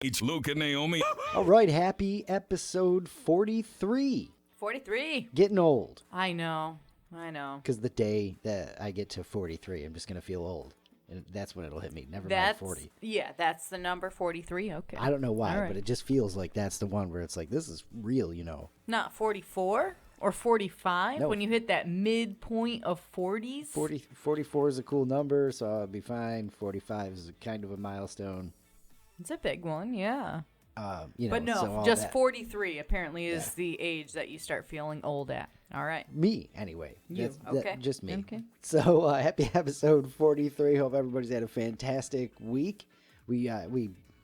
It's Luke and Naomi. All right, happy episode 43. 43. Getting old. I know. Because the day that I get to 43, I'm just going to feel old. And that's when it'll hit me. Never mind 40. Yeah, that's the number 43. Okay. I don't know why, All right. but it just feels like that's the one where it's like, this is real, you know. Not 44 or 45 No. when you hit that midpoint of 40s. 44 is a cool number, so I'll be fine. 45 is kind of a milestone. It's a big one, yeah. You know, But no, so all just that. 43 apparently is the age that you start feeling old at. All right. Me, anyway. You, okay. Just me. Okay. So, happy episode 43. Hope everybody's had a fantastic week. We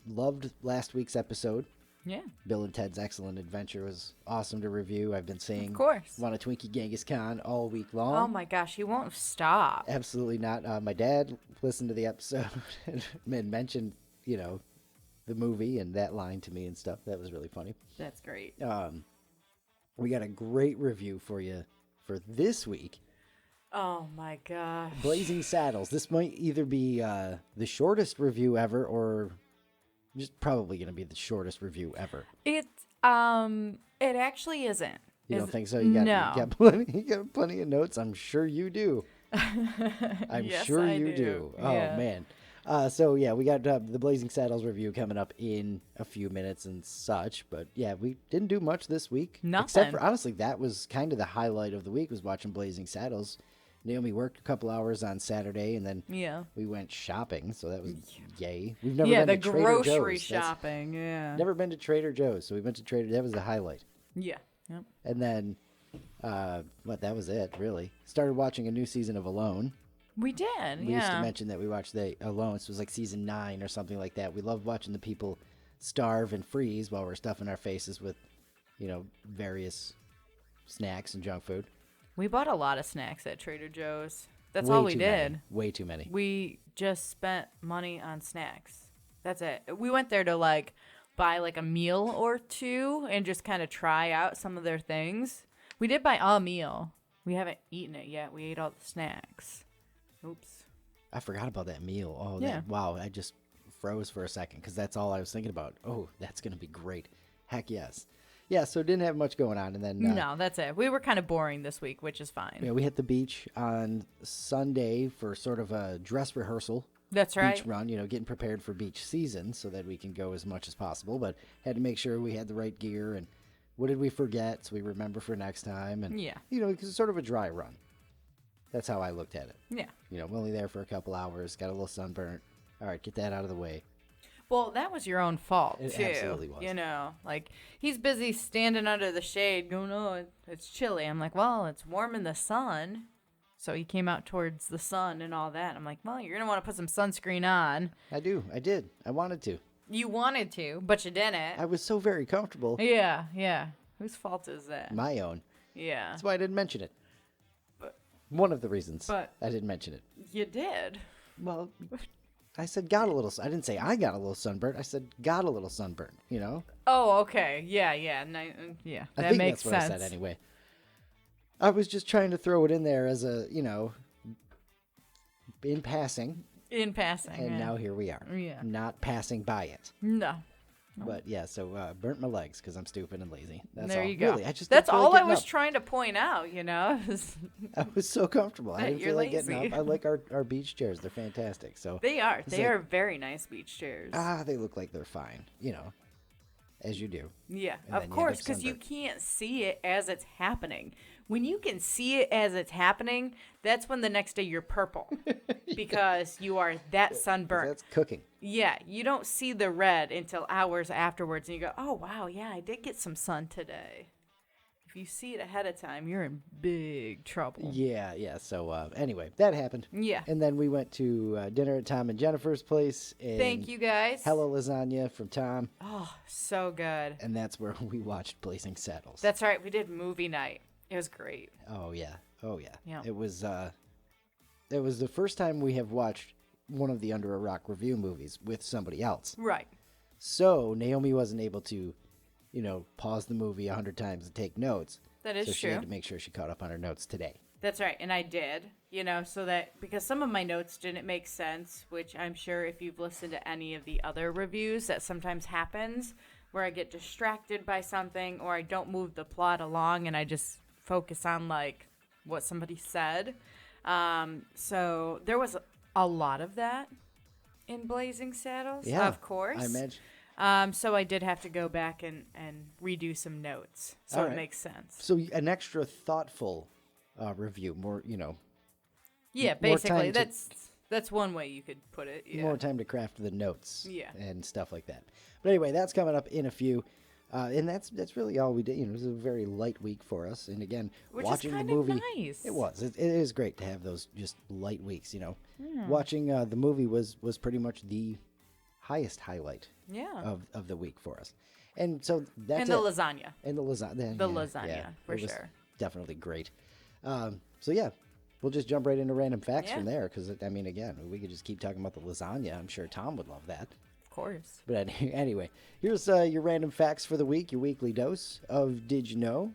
loved last week's episode. Yeah. Bill and Ted's Excellent Adventure was awesome to review. I've been saying, Of course. want a Twinkie Genghis Khan all week long. Oh my gosh, he won't stop. Absolutely not. My dad listened to the episode and mentioned, you know, the movie and that line to me and stuff. That was really funny. That's great. We got a great review for you for this week. Oh my gosh. Blazing Saddles. This might either be the shortest review ever or just probably going to be the shortest review ever. It actually isn't. You don't Is- think so? No. You got plenty of notes. I'm sure you do. I'm Yes, sure I you do. Oh, Yeah. man. So, yeah, we got the Blazing Saddles review coming up in a few minutes and such. But, yeah, we didn't do much this week. Nothing. Except for, honestly, that was kind of the highlight of the week was watching Blazing Saddles. Naomi worked a couple hours on Saturday, and then Yeah. we went shopping. So that was yay. We've never Yeah, been the to Trader grocery Joe's. That's shopping. Yeah. Never been to Trader Joe's. So we went to Trader. That was the highlight. Yeah. Yep. And then, that was it, really. Started watching a new season of Alone. We did. We used to Yeah. mention that we watched the Alone. So it was like season 9 or something like that. We love watching the people starve and freeze while we're stuffing our faces with, you know, various snacks and junk food. We bought a lot of snacks at Trader Joe's. That's Way all we too did. many. Way too many. We just spent money on snacks. That's it. We went there to like buy like a meal or two and just kind of try out some of their things. We did buy a meal. We haven't eaten it yet. We ate all the snacks. Oops. I forgot about that meal. Oh, Yeah. wow. I just froze for a second because that's all I was thinking about. Oh, that's going to be great. Heck yes. Yeah, so didn't have much going on. And then No, that's it. We were kind of boring this week, which is fine. yeah, we hit the beach on Sunday for sort of a dress rehearsal. That's right. Beach run, you know, getting prepared for beach season so that we can go as much as possible. But had to make sure we had the right gear and what did we forget so we remember for next time. And, Yeah. you know, it's sort of a dry run. That's how I looked at it. Yeah. You know, we're only there for a couple hours, got a little sunburnt. All right, get that out of the way. Well, that was your own fault, It too. absolutely was. You know, like, he's busy standing under the shade going, oh, it's chilly. I'm like, well, it's warm in the sun. So he came out towards the sun and all that. I'm like, well, you're going to want to put some sunscreen on. I did. I wanted to. You wanted to, but you didn't. I was so very comfortable. Yeah, yeah. Whose fault is that? My own. Yeah. That's why I didn't mention it. But One of the reasons But- I didn't mention it. you did. Well, I said got a little. I didn't say I got a little sunburnt. I said got a little sunburnt. You know. Oh, okay. Yeah, yeah. Yeah, I that think makes that's what sense. I said anyway. I was just trying to throw it in there as a, you know, in passing, In passing. and yeah. now here we are. Yeah. Not passing by it. No. But yeah, so burnt my legs because I'm stupid and lazy. That's there all. you go. Really, I just That's didn't feel all like I was getting trying to point out, you know? up. I was so comfortable. I That didn't you're feel like getting lazy. up. I like our beach chairs. They're fantastic. So They are. It's They like- are very nice beach chairs. they look like they're fine. You know, as you do. Yeah, And then of you end course, up because you sunburned. can't see it as it's happening. When you can see it as it's happening, that's when the next day you're purple because you are that 'Cause sunburnt. that's cooking. Yeah, you don't see the red until hours afterwards, and you go, "Oh wow, yeah, I did get some sun today." If you see it ahead of time, you're in big trouble. Yeah. So anyway, that happened. Yeah. And then we went to dinner at Tom and Jennifer's place. And Thank you guys. Hello lasagna from Tom, Oh, so good. and that's where we watched Blazing Saddles. That's right. We did movie night. It was great. Oh yeah. Yeah. It was the first time we have watched one of the Under a Rock review movies with somebody else. Right. So Naomi wasn't able to, you know, pause the movie 100 times and take notes. That is so she true. had to make sure she caught up on her notes today. That's right, and I did, so that because some of my notes didn't make sense, which I'm sure if you've listened to any of the other reviews, that sometimes happens where I get distracted by something or I don't move the plot along and I just focus on like what somebody said. So there was a lot of that in Blazing Saddles, of course. I imagine. So I did have to go back and redo some notes, so All it right. makes sense. So an extra thoughtful review, more, Yeah, more basically, time that's one way you could put it. Yeah. more time to craft the notes, Yeah. and stuff like that. But anyway, that's coming up in a few, and that's really all we did. It was a very light week for us, and again, Which watching is the kind movie, of nice. it was. It is great to have those just light weeks. Watching the movie was pretty much the highest highlight Yeah. of the week for us, and so that's And the it. lasagna. And the lasagna. The lasagna, for it was sure. Definitely great. So yeah, we'll just jump right into random facts Yeah. from there because I mean, again, we could just keep talking about the lasagna. I'm sure Tom would love that. Of course. But anyway, here's your random facts for the week. Your weekly dose of Did You Know?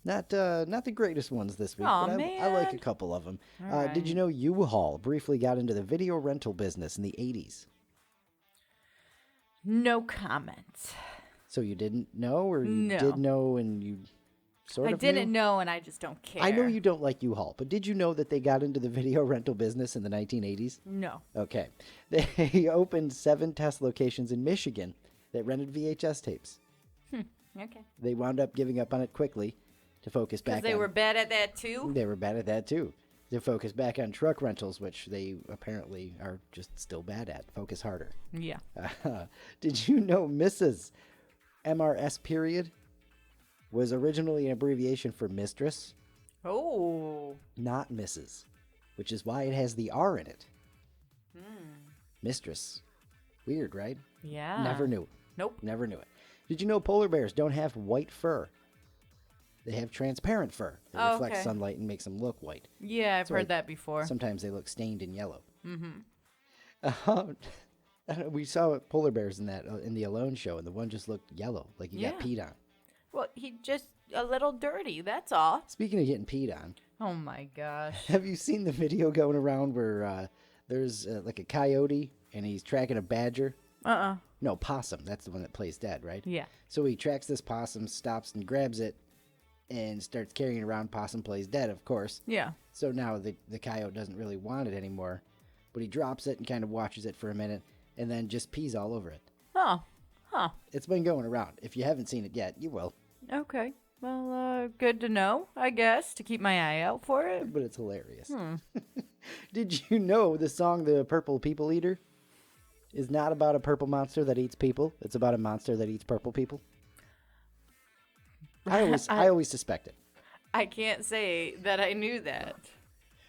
Not the greatest ones this week, Aw, but I like a man. couple of them. All Did you know U-Haul briefly got into the video rental business in the 80s? No comment. So you didn't know, or you No. did know and you sort I of didn't knew? know, and I just don't care. I know you don't like U-Haul, but did you know that they got into the video rental business in the 1980s? No. Okay. They opened 7 test locations in Michigan that rented VHS tapes. Okay. They wound up giving up on it quickly to focus back Because they on... were bad at that too? They were bad at that, too. To focus back on truck rentals, which they apparently are just still bad at. Focus harder. Yeah. Did you know Mrs. MRS period was originally an abbreviation for mistress, Oh. not Mrs., which is why it has the R in it. Mistress. Weird, right? Yeah. Never knew. Nope. Never knew it. Did you know polar bears don't have white fur? They have transparent fur that Oh, reflects okay. sunlight and makes them look white. Yeah, I've So heard that before. Sometimes they look stained in yellow. We saw polar bears in the Alone show, and the one just looked yellow, like he got Yeah. peed on. Well, he just a little dirty, that's all. Speaking of getting peed on, Oh my gosh. have you seen the video going around where there's like a coyote and he's tracking a badger? No, possum. That's the one that plays dead, right? Yeah. So he tracks this possum, stops and grabs it, and starts carrying it around. Possum plays dead, of course. Yeah. So now the coyote doesn't really want it anymore, but he drops it and kind of watches it for a minute, and then just pees all over it. Oh. Huh. It's been going around. If you haven't seen it yet, you will. Okay. Well, good to know, I guess, to keep my eye out for it. But it's hilarious. Did you know the song "The Purple People Eater" is not about a purple monster that eats people? It's about a monster that eats purple people. I always suspected. I can't say that I knew that.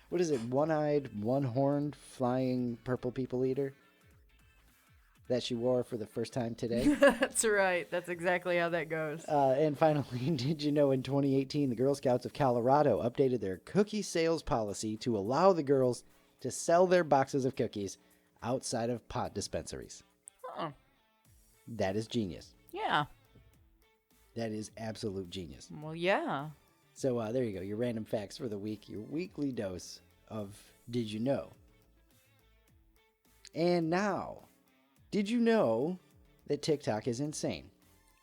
What is it? One-eyed, one-horned, flying purple people eater that she wore for the first time today. That's right. That's exactly how that goes. And finally, did you know in 2018 the Girl Scouts of Colorado updated their cookie sales policy to allow the girls to sell their boxes of cookies outside of pot dispensaries? Oh. That is genius. Yeah. That is absolute genius. Well, yeah. So there you go, your random facts for the week, your weekly dose of Did You Know? And now, did you know that TikTok is insane?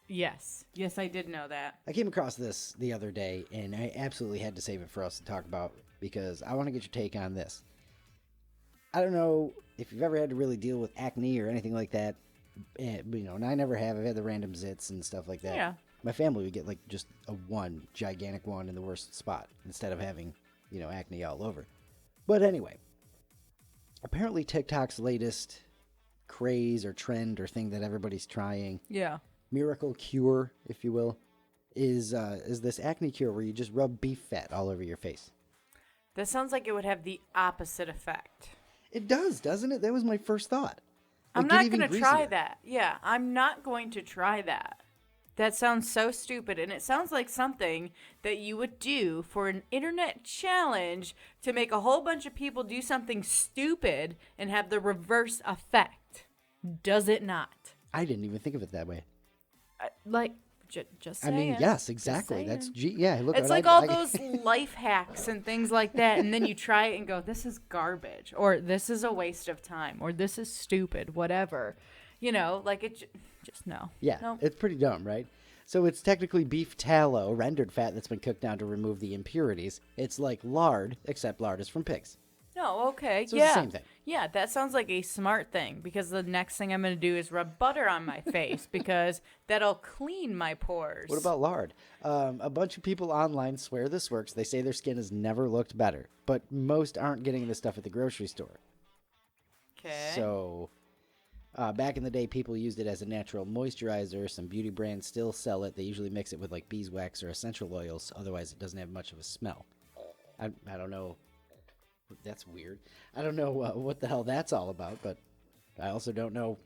Yes. Yes, I did know that. I came across this the other day, and I absolutely had to save it for us to talk about because I want to get your take on this. I don't know if you've ever had to really deal with acne or anything like that, and I never have. I've had the random zits and stuff like that. Yeah. My family would get like just a gigantic one in the worst spot instead of having, acne all over. But anyway, apparently TikTok's latest craze or trend or thing that everybody's trying, Yeah. miracle cure, if you will, is this acne cure where you just rub beef fat all over your face. That sounds like it would have the opposite effect. It does, doesn't it? That was my first thought. I'm Like, get not even going to try greasier. that. Yeah, I'm not going to try that. That sounds so stupid, and it sounds like something that you would do for an internet challenge to make a whole bunch of people do something stupid and have the reverse effect. Does it not? I didn't even think of it that way. Just I saying. mean, yes, Just exactly. That's saying. yeah. Look, It's like all those life hacks and things like that, and then you try it and go, "This is garbage," or "This is a waste of time," or "This is stupid," whatever. You know, like just no. Yeah, No. it's pretty dumb, right? So it's technically beef tallow, rendered fat that's been cooked down to remove the impurities. It's like lard, except lard is from pigs. No, okay. So yeah. it's the same thing. Yeah, that sounds like a smart thing because the next thing I'm going to do is rub butter on my face because that'll clean my pores. What about lard? A bunch of people online swear this works. They say their skin has never looked better, but most aren't getting this stuff at the grocery store. Okay. So back in the day, people used it as a natural moisturizer. Some beauty brands still sell it. They usually mix it with like beeswax or essential oils. Otherwise, it doesn't have much of a smell. I don't know. That's weird. I don't know what the hell that's all about, but I also don't know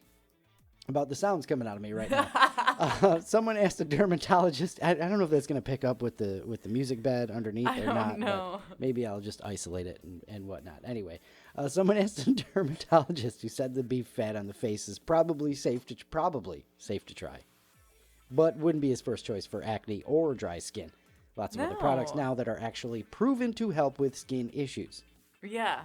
about the sounds coming out of me right now. Someone asked a dermatologist. I don't know if that's going to pick up with the music bed underneath or not. I don't know. But maybe I'll just isolate it and whatnot. Anyway, someone asked a dermatologist who said the beef fat on the face is probably safe to try, but wouldn't be his first choice for acne or dry skin. Lots of other products now that are actually proven to help with skin issues. Yeah.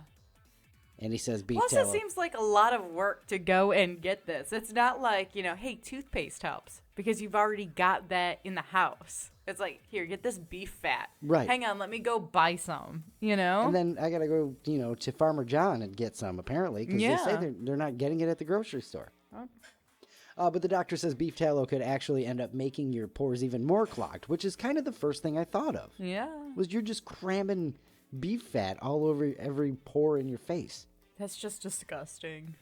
And he says beef Plus, tallow. it seems like a lot of work to go and get this. It's not like, hey, toothpaste helps because you've already got that in the house. It's like, here, get this beef fat. Right. Hang on, let me go buy some, And then I got to go, to Farmer John and get some, apparently, because they say they're not getting it at the grocery store. But the doctor says beef tallow could actually end up making your pores even more clogged, which is kind of the first thing I thought of. Yeah. Was you're just cramming beef fat all over every pore in your face. That's just disgusting.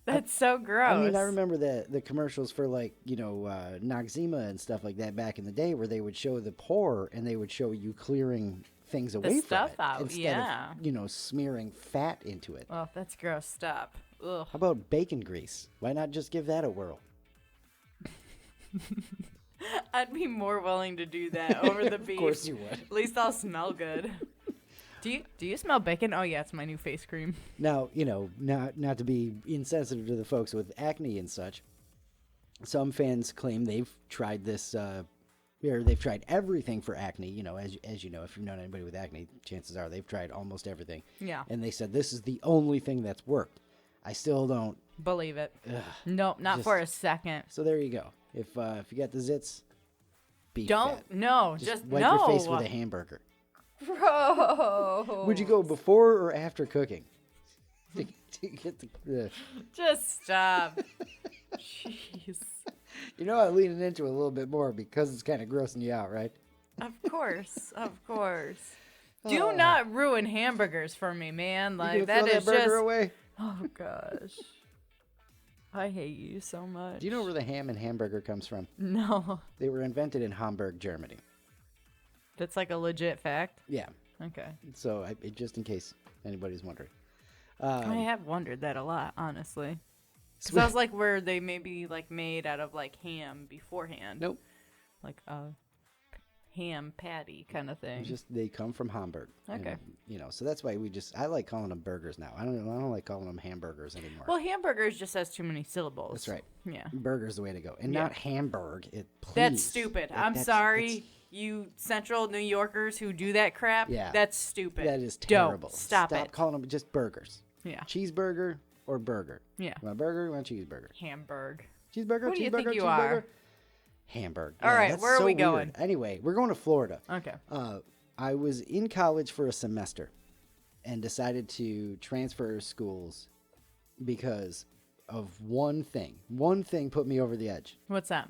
That's so gross. I mean, I remember the commercials for like, Noxzema and stuff like that back in the day where they would show the pore and they would show you clearing things away from stuff it. out, instead of, smearing fat into it. Oh, that's gross. Stop. Ugh. How about bacon grease? Why not just give that a whirl? I'd be more willing to do that over the beef. Of course you would. At least I'll smell good. Do you smell bacon? Oh yeah, it's my new face cream. Now, not to be insensitive to the folks with acne and such, some fans claim they've tried this, or they've tried everything for acne. As you know, if you've known anybody with acne, chances are they've tried almost everything. Yeah. And they said this is the only thing that's worked. I still don't believe it. Nope, not for a second. So there you go. If you got the zits, beef don't fat. no, just wipe your face with a hamburger. Bro. Would you go before or after cooking? to get the Just stop. Jeez. I'm leaning into it a little bit more because it's kind of grossing you out, right? Of course. Do not ruin hamburgers for me, man. Like that is burger just away? Oh gosh. I hate you so much. Do you know where the ham and hamburger comes from? No. They were invented in Hamburg, Germany. That's like a legit fact? Yeah. Okay. So, just in case anybody's wondering. I have wondered that a lot, honestly. Because I was like, were they maybe like made out of like ham beforehand? Nope. Like a ham patty kind of thing. They come from Hamburg. Okay. And, so that's why I like calling them burgers now. I don't like calling them hamburgers anymore. Well, hamburgers just has too many syllables. That's right. Yeah. Burger's the way to go. And not Hamburg. Please. That's stupid. I'm sorry, you Central New Yorkers who do that crap. Yeah. That's stupid. That is terrible. Don't. Stop it. calling them just burgers. Yeah. Cheeseburger or burger. Yeah. You want a burger? You want a cheeseburger? Hamburg. Cheeseburger? Who do you cheeseburger, think you cheeseburger? are? Hamburg. All right, that's where are so we weird. going? Anyway, we're going to Florida. Okay. I was in college for a semester and decided to transfer schools because of one thing. One thing put me over the edge. What's that?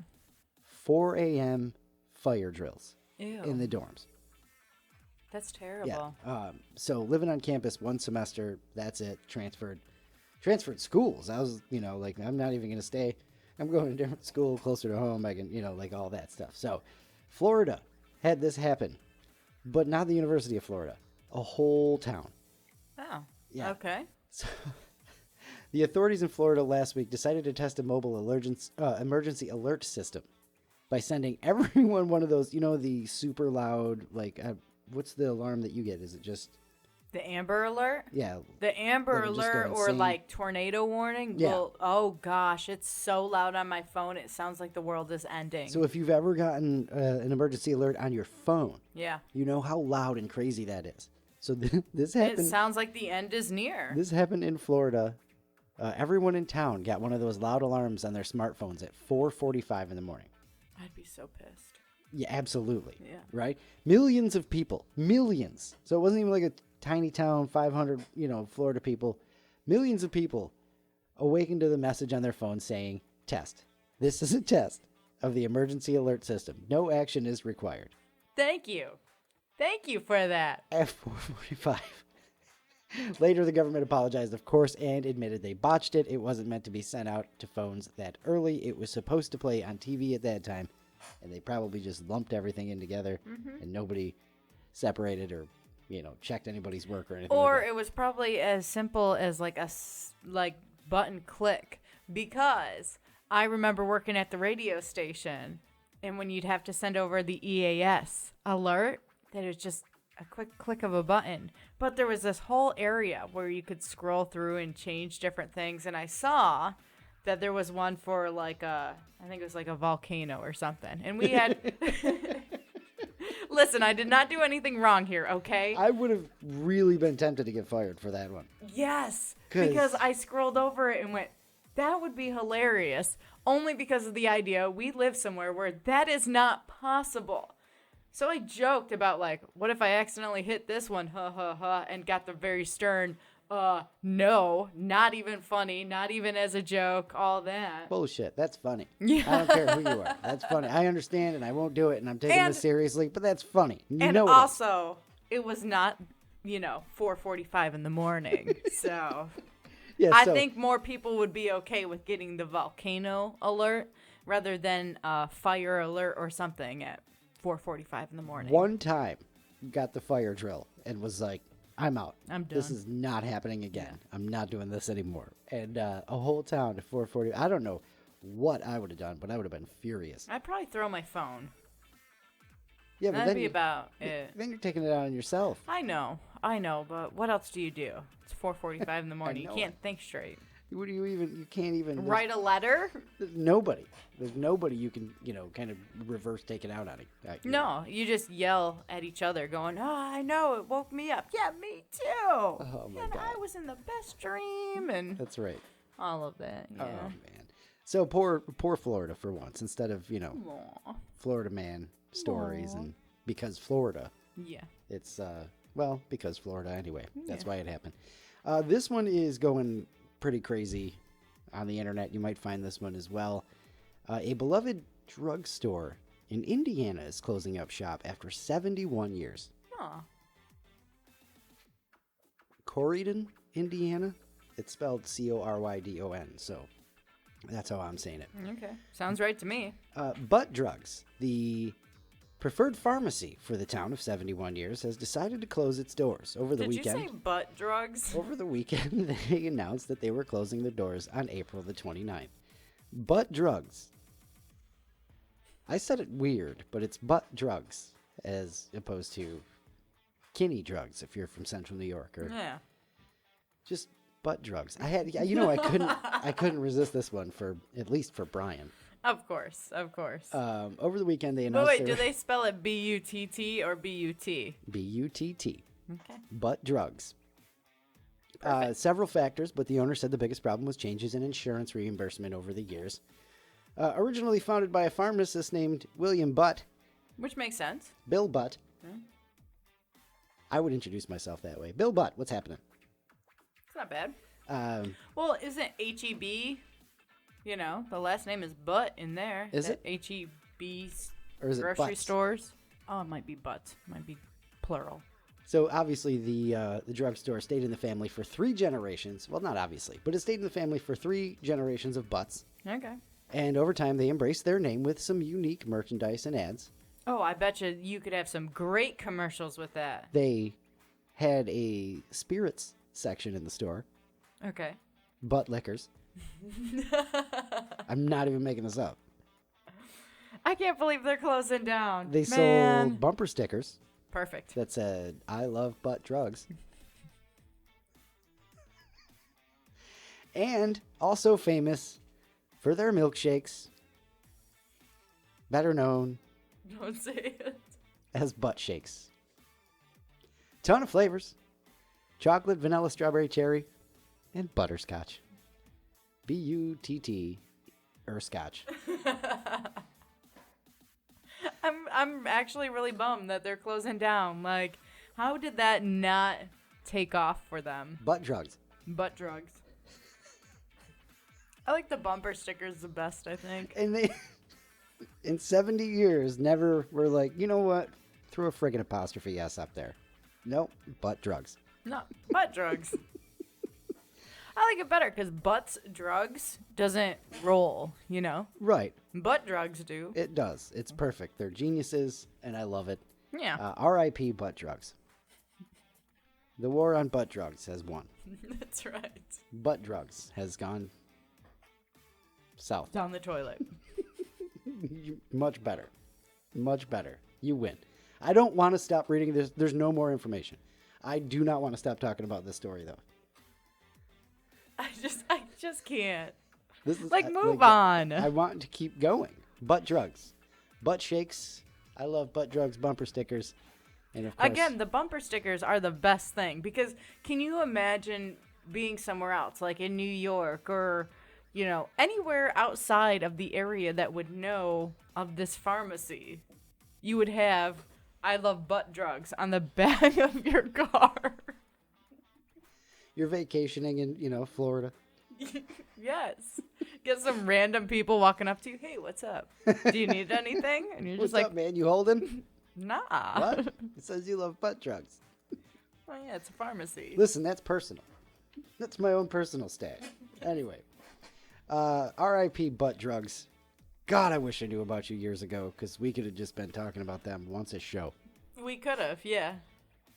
4 a.m. fire drills Ew. in the dorms. That's terrible. Yeah. So living on campus one semester, that's it. Transferred schools. I was, I'm not even going to stay. I'm going to a different school closer to home. I can, like all that stuff. So Florida had this happen, but not the University of Florida, a whole town. Oh, Yeah. Okay. So the authorities in Florida last week decided to test a mobile emergency alert system by sending everyone one of those, the super loud, what's the alarm that you get? Is it just The Amber Alert? Yeah. The Amber That'll just go Alert or insane. like tornado warning? Yeah. Will, oh gosh, it's so loud on my phone. It sounds like the world is ending. So if you've ever gotten an emergency alert on your phone, yeah. you know how loud and crazy that is. So this It happened. sounds like the end is near. This happened in Florida. Everyone in town got one of those loud alarms on their smartphones at 4:45 in the morning. I'd be so pissed. Yeah, absolutely. Yeah. Right? Millions of people. Millions. So it wasn't even like a tiny town, 500, Florida people. Millions of people awakened to the message on their phone saying, test. This is a test of the emergency alert system. No action is required. Thank you. Thank you for that. At 4:45. Later, the government apologized, of course, and admitted they botched it. It wasn't meant to be sent out to phones that early. It was supposed to play on TV at that time, and they probably just lumped everything in together, and nobody separated or, checked anybody's work or anything. Or like that. it was probably as simple as like a button click, because I remember working at the radio station, and when you'd have to send over the EAS alert, that it was just a quick click of a button. But there was this whole area where you could scroll through and change different things, and I saw that there was one for I think it was like a volcano or something, and we had listen, I did not do anything wrong here, okay? I would have really been tempted to get fired for that one. Yes, because I scrolled over it and went, that would be hilarious, only because of the idea we live somewhere where that is not possible. So I joked about, what if I accidentally hit this one, ha ha ha, and got the very stern, no, not even funny, not even as a joke, all that. Bullshit. That's funny. Yeah. I don't care who you are. That's funny. I understand, and I won't do it, and I'm taking this seriously, but that's funny. And also, it was not, 4:45 in the morning, so... Yeah, I think more people would be okay with getting the volcano alert rather than fire alert or something at 4:45 in the morning. One time got the fire drill and was like, I'm out. I'm done. This is not happening again. I'm not doing this anymore. And a whole town at 4:40. I don't know what I would have done, but I would have been furious. I'd probably throw my phone. Yeah, but That'd then be about it. Then you're taking it out on yourself. I know, but what else do you do? It's 4:45 in the morning. You can't think straight. What do you can't even write a letter? There's nobody you can, kind of reverse take it out on it. No, you just yell at each other going, oh, I know, it woke me up. Yeah, me too. Oh, my and God. I was in the best dream and That's right. all of that. Yeah. Oh, man. So poor Florida for once, instead of, Aw. Florida man stories and because Florida. Yeah. It's, because Florida anyway. That's why it happened. This one is going pretty crazy on the internet. You might find this one as well. A beloved drugstore in Indiana is closing up shop after 71 years. Aw. Corydon, Indiana. It's spelled Corydon, so that's how I'm saying it. Okay. Sounds right to me. Butt Drugs, the preferred pharmacy for the town of 71 years, has decided to close its doors over the weekend. Did you say butt drugs? Over the weekend, they announced that they were closing their doors on April the 29th. Butt Drugs. I said it weird, but it's butt drugs as opposed to kinney drugs if you're from Central New York, or just butt drugs. I couldn't resist this one at least for Brian. Of course. Over the weekend, they announced. Wait, do they spell it B-U-T-T or B-U-T? B-U-T-T. Okay. Butt drugs. Perfect. Several factors, but the owner said the biggest problem was changes in insurance reimbursement over the years. Originally founded by a pharmacist named William Butt. Which makes sense. Bill Butt. I would introduce myself that way. Bill Butt, what's happening? It's not bad. Well, isn't H-E-B, the last name is Butt in there. Is it? H-E-B Or is it grocery Butts? stores. Oh, it might be Butt. Might be plural. So obviously the drugstore stayed in the family for 3 generations. Well, not obviously, but it stayed in the family for 3 generations of Butts. Okay. And over time, they embraced their name with some unique merchandise and ads. Oh, I bet you could have some great commercials with that. They had a spirits section in the store. Okay. Butt liquors. I'm not even making this up. I can't believe they're closing down. They sold bumper stickers Perfect. that said, I love butt drugs. and also famous for their milkshakes, better known Don't say it. as butt shakes. Ton of flavors: chocolate, vanilla, strawberry, cherry, and butterscotch. B-U-T-T or scotch. I'm actually really bummed that they're closing down. Like, how did that not take off for them? Butt drugs. Butt drugs. I like the bumper stickers the best, I think. And they, in 70 years, never were like, you know what? Throw a friggin' apostrophe S up there. Nope, butt drugs. No, butt drugs. I like it better because butts drugs doesn't roll, you know? Right. Butt drugs do. It does. It's perfect. They're geniuses, and I love it. Yeah. R.I.P. butt drugs. The war on butt drugs has won. That's right. Butt drugs has gone south. Down the toilet. Much better. Much better. You win. I don't want to stop reading this. There's no more information. I do not want to stop talking about this story, though. I just can't. This is, Move on. I want to keep going. Butt drugs. Butt shakes. I love butt drugs, bumper stickers. And of course, Again, the bumper stickers are the best thing because can you imagine being somewhere else, like in New York or, you know, anywhere outside of the area that would know of this pharmacy? You would have, I love butt drugs on the back of your car. you're vacationing in, Florida. Yes. Get some random people walking up to you. Hey, what's up? Do you need anything? And you're What's just like, up, man? You holding? nah. What? It says you love butt drugs. Oh, yeah, it's a pharmacy. Listen, that's personal. That's my own personal stat. Anyway, R.I.P. butt drugs. God, I wish I knew about you years ago because we could have just been talking about them once a show. We could have, yeah.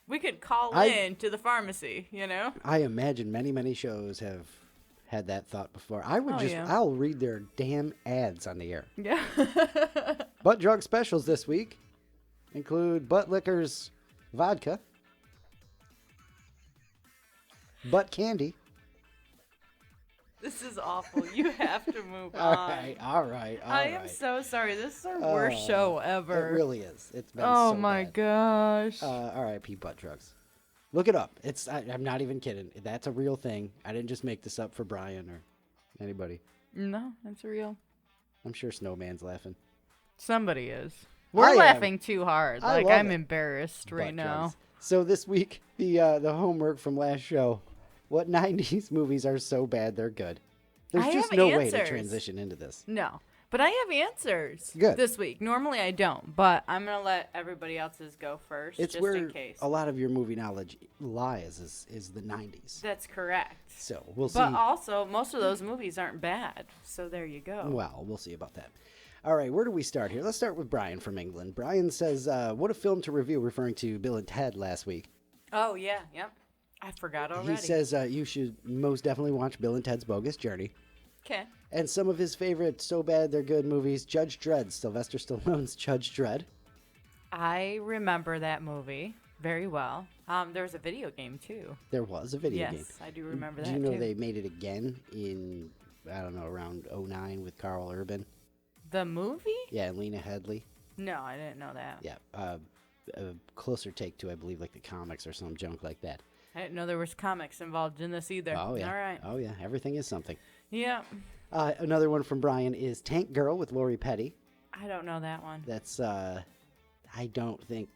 We could call in to the pharmacy, you know? I imagine many, many shows have had that thought before. I'll read their damn ads on the air. Yeah. Butt drug specials this week include Butt Lickers vodka, butt candy. This is awful. You have to move All on. right. I am so sorry. This is our worst show ever. It really is. It's been Oh so my bad. gosh. R.I.P. butt drugs. Look it up. I'm not even kidding. That's a real thing. I didn't just make this up for Brian or anybody. No, that's real. I'm sure Snowman's laughing. Somebody is. I We're am. laughing too hard. I Like, love I'm it. embarrassed right Butt now. drugs. So this week, the homework from last show. What 90s movies are so bad they're good? There's I just have no way to answers. transition into this. No. But I have answers Good. this week. Normally I don't, but I'm going to let everybody else's go first It's just where in case. a lot of your movie knowledge lies is the 90s. That's correct. So we'll see. But also, most of those movies aren't bad. So there you go. Well, we'll see about that. All right, where do we start here? Let's start with Brian from England. Brian says, what a film to review, referring to Bill and Ted last week. Oh, yeah. Yep. I forgot already. He says you should most definitely watch Bill and Ted's Bogus Journey. Okay. And some of his favorite so bad they're good movies, Judge Dredd, Sylvester Stallone's Judge Dredd. I remember that movie very well. There was a video game, too. There was a video game. Yes, I do remember that, Do you know too. they made it again in, I don't know, around 2009 with Carl Urban? The movie? Yeah, and Lena Headey. No, I didn't know that. Yeah, a closer take to, I believe, like the comics or some junk like that. I didn't know there was comics involved in this either. Oh, yeah. All right. Oh, yeah. Everything is something. Yeah. Another one from Brian is Tank Girl with Lori Petty. I don't know that one. That's, I don't think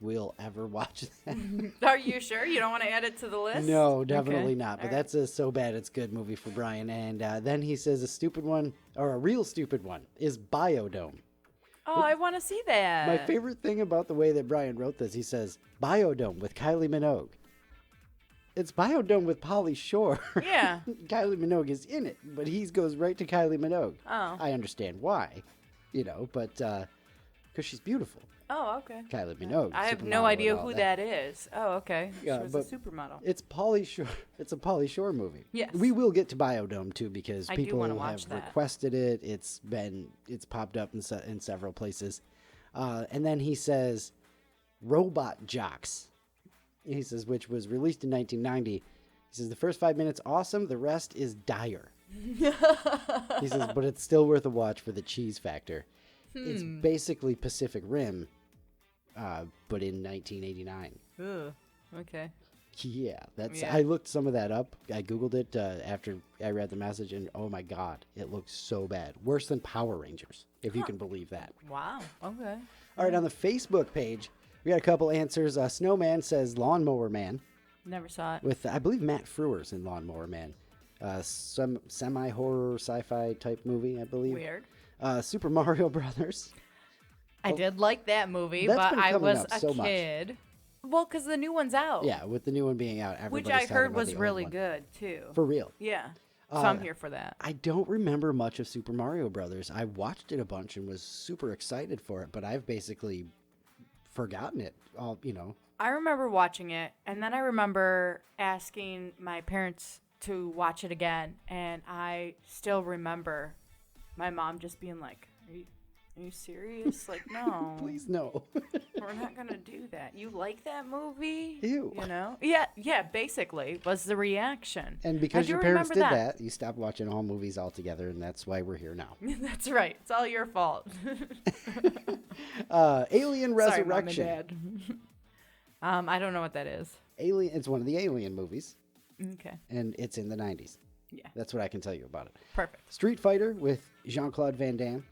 we'll ever watch that. Are you sure? You don't want to add it to the list? No, definitely Okay. not. But All that's a so bad it's good movie for Brian. And then he says a stupid one, or a real stupid one, is Biodome. Oh, I want to see that. My favorite thing about the way that Brian wrote this, he says, Biodome with Kylie Minogue. It's Biodome with Pauly Shore. Yeah. Kylie Minogue is in it, but he goes right to Kylie Minogue. Oh. I understand why, but because she's beautiful. Oh, okay. Kylie Minogue. I have supermodel no idea and all who that is. Oh, okay. Yeah, She was but a supermodel. It's Pauly Shore. It's a Pauly Shore movie. Yes. We will get to Biodome too because I do people wanna have watch that. requested it. It's popped up in several places. And then he says, Robot Jocks. He says, which was released in 1990. He He says, the first 5 minutes, awesome. The rest is dire. He says, but it's still worth a watch for the cheese factor. It's basically Pacific Rim, but in 1989. Ugh. Okay. Yeah, that's. Yeah. I looked some of that up. I Googled it after I read the message, and oh my God, it looks so bad. Worse than Power Rangers, if you can believe that. Wow. Okay. All right, on the Facebook page, we got a couple answers. Snowman says Lawnmower Man, Never saw it. with, I believe, Matt Frewer's in Lawnmower Man. Some semi-horror sci-fi type movie, I believe. Weird. Super Mario Brothers. I did like that movie, That's but been I coming was up a so much. kid. Well, because the new one's out. Yeah, with the new one being out, Which everybody's I talking heard about was the old really one. good, too. For real. Yeah. So I'm here for that. I don't remember much of Super Mario Brothers. I watched it a bunch and was super excited for it, but I've basically forgotten it. All I remember watching it, and then I remember asking my parents to watch it again, and I still remember my mom just being like, are you serious? Like, no. Please no. We're not going to do that. You like that movie? Ew. You know? Yeah, basically was the reaction. And because I do your parents did remember that, you stopped watching all movies altogether, and that's why we're here now. That's right. It's all your fault. Alien Sorry, Mom and Resurrection. Dad. I don't know what that is. Alien. It's one of the Alien movies, Okay. and it's in the 90s. Yeah. That's what I can tell you about it. Perfect. Street Fighter with Jean-Claude Van Damme.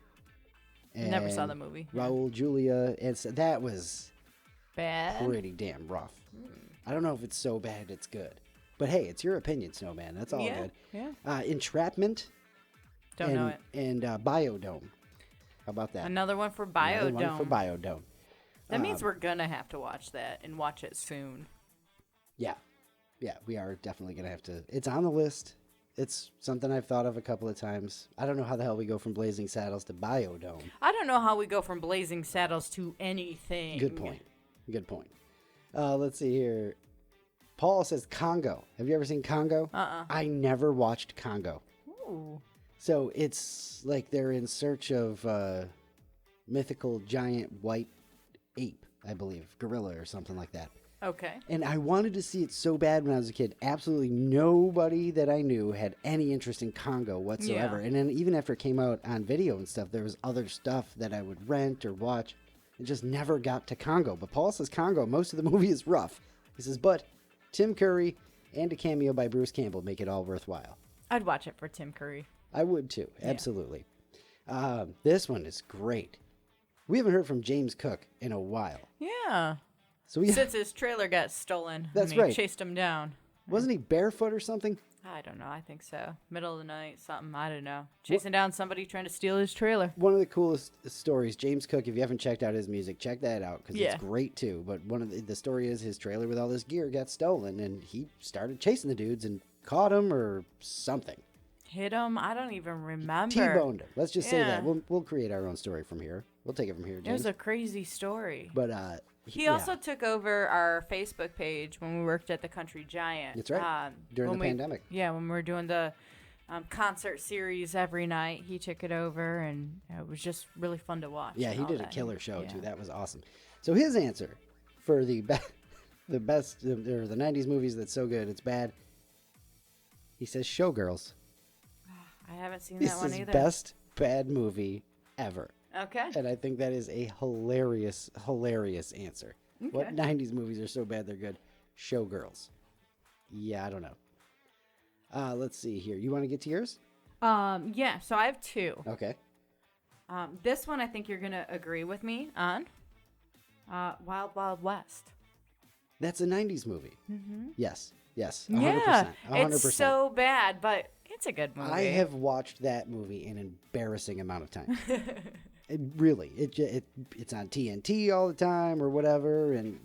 Never saw and the movie. Raul Julia. That was Bad. pretty damn rough. I don't know if it's so bad it's good. But hey, it's your opinion, Snowman. That's all good. Yeah. Entrapment. Don't know it. And Biodome. How about that? Another one for Another Biodome. one for Biodome. That means we're going to have to watch that and watch it soon. Yeah. Yeah, we are definitely going to have to. It's on the list. It's something I've thought of a couple of times. I don't know how the hell we go from Blazing Saddles to Biodome. I don't know how we go from Blazing Saddles to anything. Good point. Good point. Let's see here. Paul says Congo. Have you ever seen Congo? I never watched Congo. Ooh. So it's like they're in search of mythical giant white ape, I believe, gorilla or something like that. Okay. And I wanted to see it so bad when I was a kid. Absolutely nobody that I knew had any interest in Congo whatsoever. Yeah. And then even after it came out on video and stuff, there was other stuff that I would rent or watch. It just never got to Congo. But Paul says Congo, most of the movie is rough. He says, but Tim Curry and a cameo by Bruce Campbell make it all worthwhile. I'd watch it for Tim Curry. I would too. Absolutely. This one is great. We haven't heard from James Cook in a while. Yeah. So Since his trailer got stolen. That's and he right. Chased him down. Wasn't he barefoot or something? I don't know. I think so. Middle of the night, something. I don't know. Chasing down somebody trying to steal his trailer. One of the coolest stories, James Cook, if you haven't checked out his music, check that out because Yeah. it's great too. But one of the story is his trailer with all this gear got stolen and he started chasing the dudes and caught him or something. Hit him? I don't even remember. T-boned him. Let's just say Yeah. that. We'll create our own story from here. We'll take it from here, It James. was a crazy story. But He also took over our Facebook page when we worked at the Country Giant. That's right. During when the pandemic. Yeah, when we were doing the concert series every night, he took it over, and it was just really fun to watch. Yeah, and he all did a that. killer show Yeah. too. That was awesome. So his answer for the best or the 90s movies that's so good it's bad. He says Showgirls. I haven't seen This that one is either. best bad movie ever. Okay. And I think that is a hilarious answer. What Okay. 90s movies are so bad they're good? Showgirls. Yeah, I don't know. Let's see here. You want to get to yours? Yeah, so I have two. Okay. This one I think you're going to agree with me on. Wild Wild West. That's a 90s movie. Mm-hmm. Yes. 100%. Yeah, 100%. it's so bad, but it's a good movie. I have watched that movie an embarrassing amount of time. It's on TNT all the time or whatever, and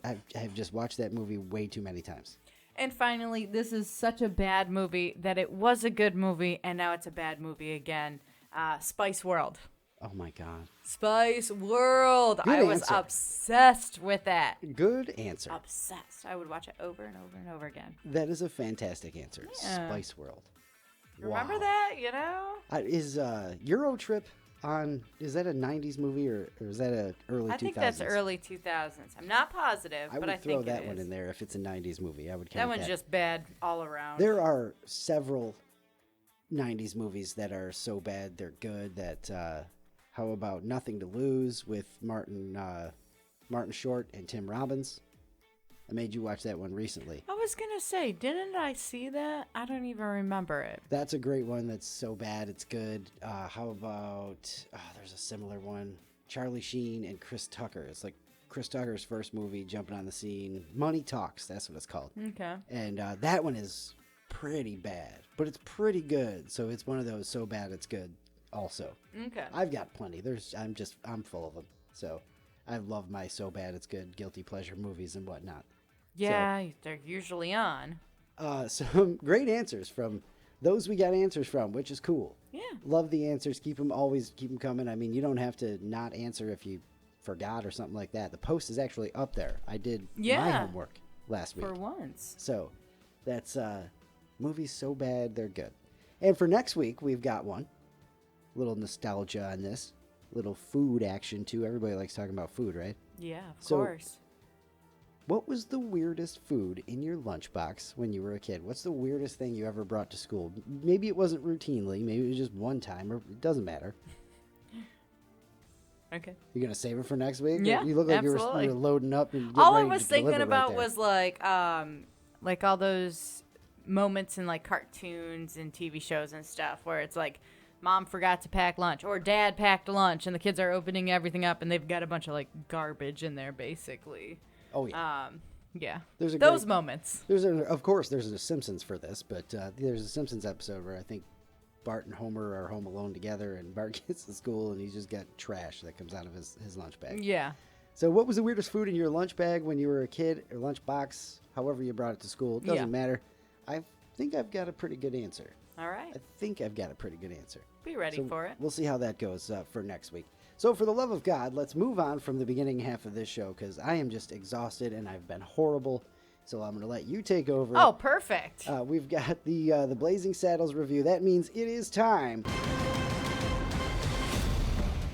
I've just watched that movie way too many times. And finally, this is such a bad movie that it was a good movie, and now it's a bad movie again. Spice World. Oh my God. Spice World. Good I was answer. obsessed with that. Good answer. Obsessed. I would watch it over and over and over again. That is a fantastic answer. Yeah. Spice World. Remember Wow. that, you know? Is Euro Trip is that a 90s movie or is that a early 2000s? I think that's early 2000s. I'm not positive, but I think I would throw that one in there if it's a 90s movie. I would count that one's just bad all around. There are several 90s movies that are so bad they're good. That how about Nothing to Lose with Martin Short and Tim Robbins? I made you watch that one recently. I was gonna say, didn't I see that? I don't even remember it. That's a great one. That's so bad it's good. How about there's a similar one. Charlie Sheen and Chris Tucker. It's like Chris Tucker's first movie, jumping on the scene. Money Talks. That's what it's called. Okay. And that one is pretty bad, but it's pretty good. So it's one of those so bad it's good. Also. Okay. I've got plenty. I'm full of them. So I love my so bad it's good guilty pleasure movies and whatnot. Yeah, so, they're usually on. Some great answers from those we got answers from, which is cool. Yeah. Love the answers. Keep them coming. I mean, you don't have to not answer if you forgot or something like that. The post is actually up there. I did my homework last week. For once. So that's movies so bad they're good. And for next week, we've got one. Little nostalgia on this. Little food action, too. Everybody likes talking about food, right? Yeah, of course. What was the weirdest food in your lunchbox when you were a kid? What's the weirdest thing you ever brought to school? Maybe it wasn't routinely. Maybe it was just one time, or it doesn't matter. Okay. You're going to save it for next week? Yeah, you look like you were loading up. And all I was thinking about was like all those moments in like cartoons and TV shows and stuff where it's like mom forgot to pack lunch or dad packed lunch and the kids are opening everything up and they've got a bunch of like garbage in there basically. Oh, yeah. Yeah. Those moments. Of course, there's a Simpsons for this, but there's a Simpsons episode where I think Bart and Homer are home alone together, and Bart gets to school, and he's just got trash that comes out of his lunch bag. Yeah. So what was the weirdest food in your lunch bag when you were a kid, or lunch box, however you brought it to school? It doesn't matter. I think I've got a pretty good answer. All right. I think I've got a pretty good answer. Be ready for it. We'll see how that goes for next week. So for the love of God, let's move on from the beginning half of this show because I am just exhausted and I've been horrible. So I'm going to let you take over. Oh, perfect. We've got the Blazing Saddles review. That means it is time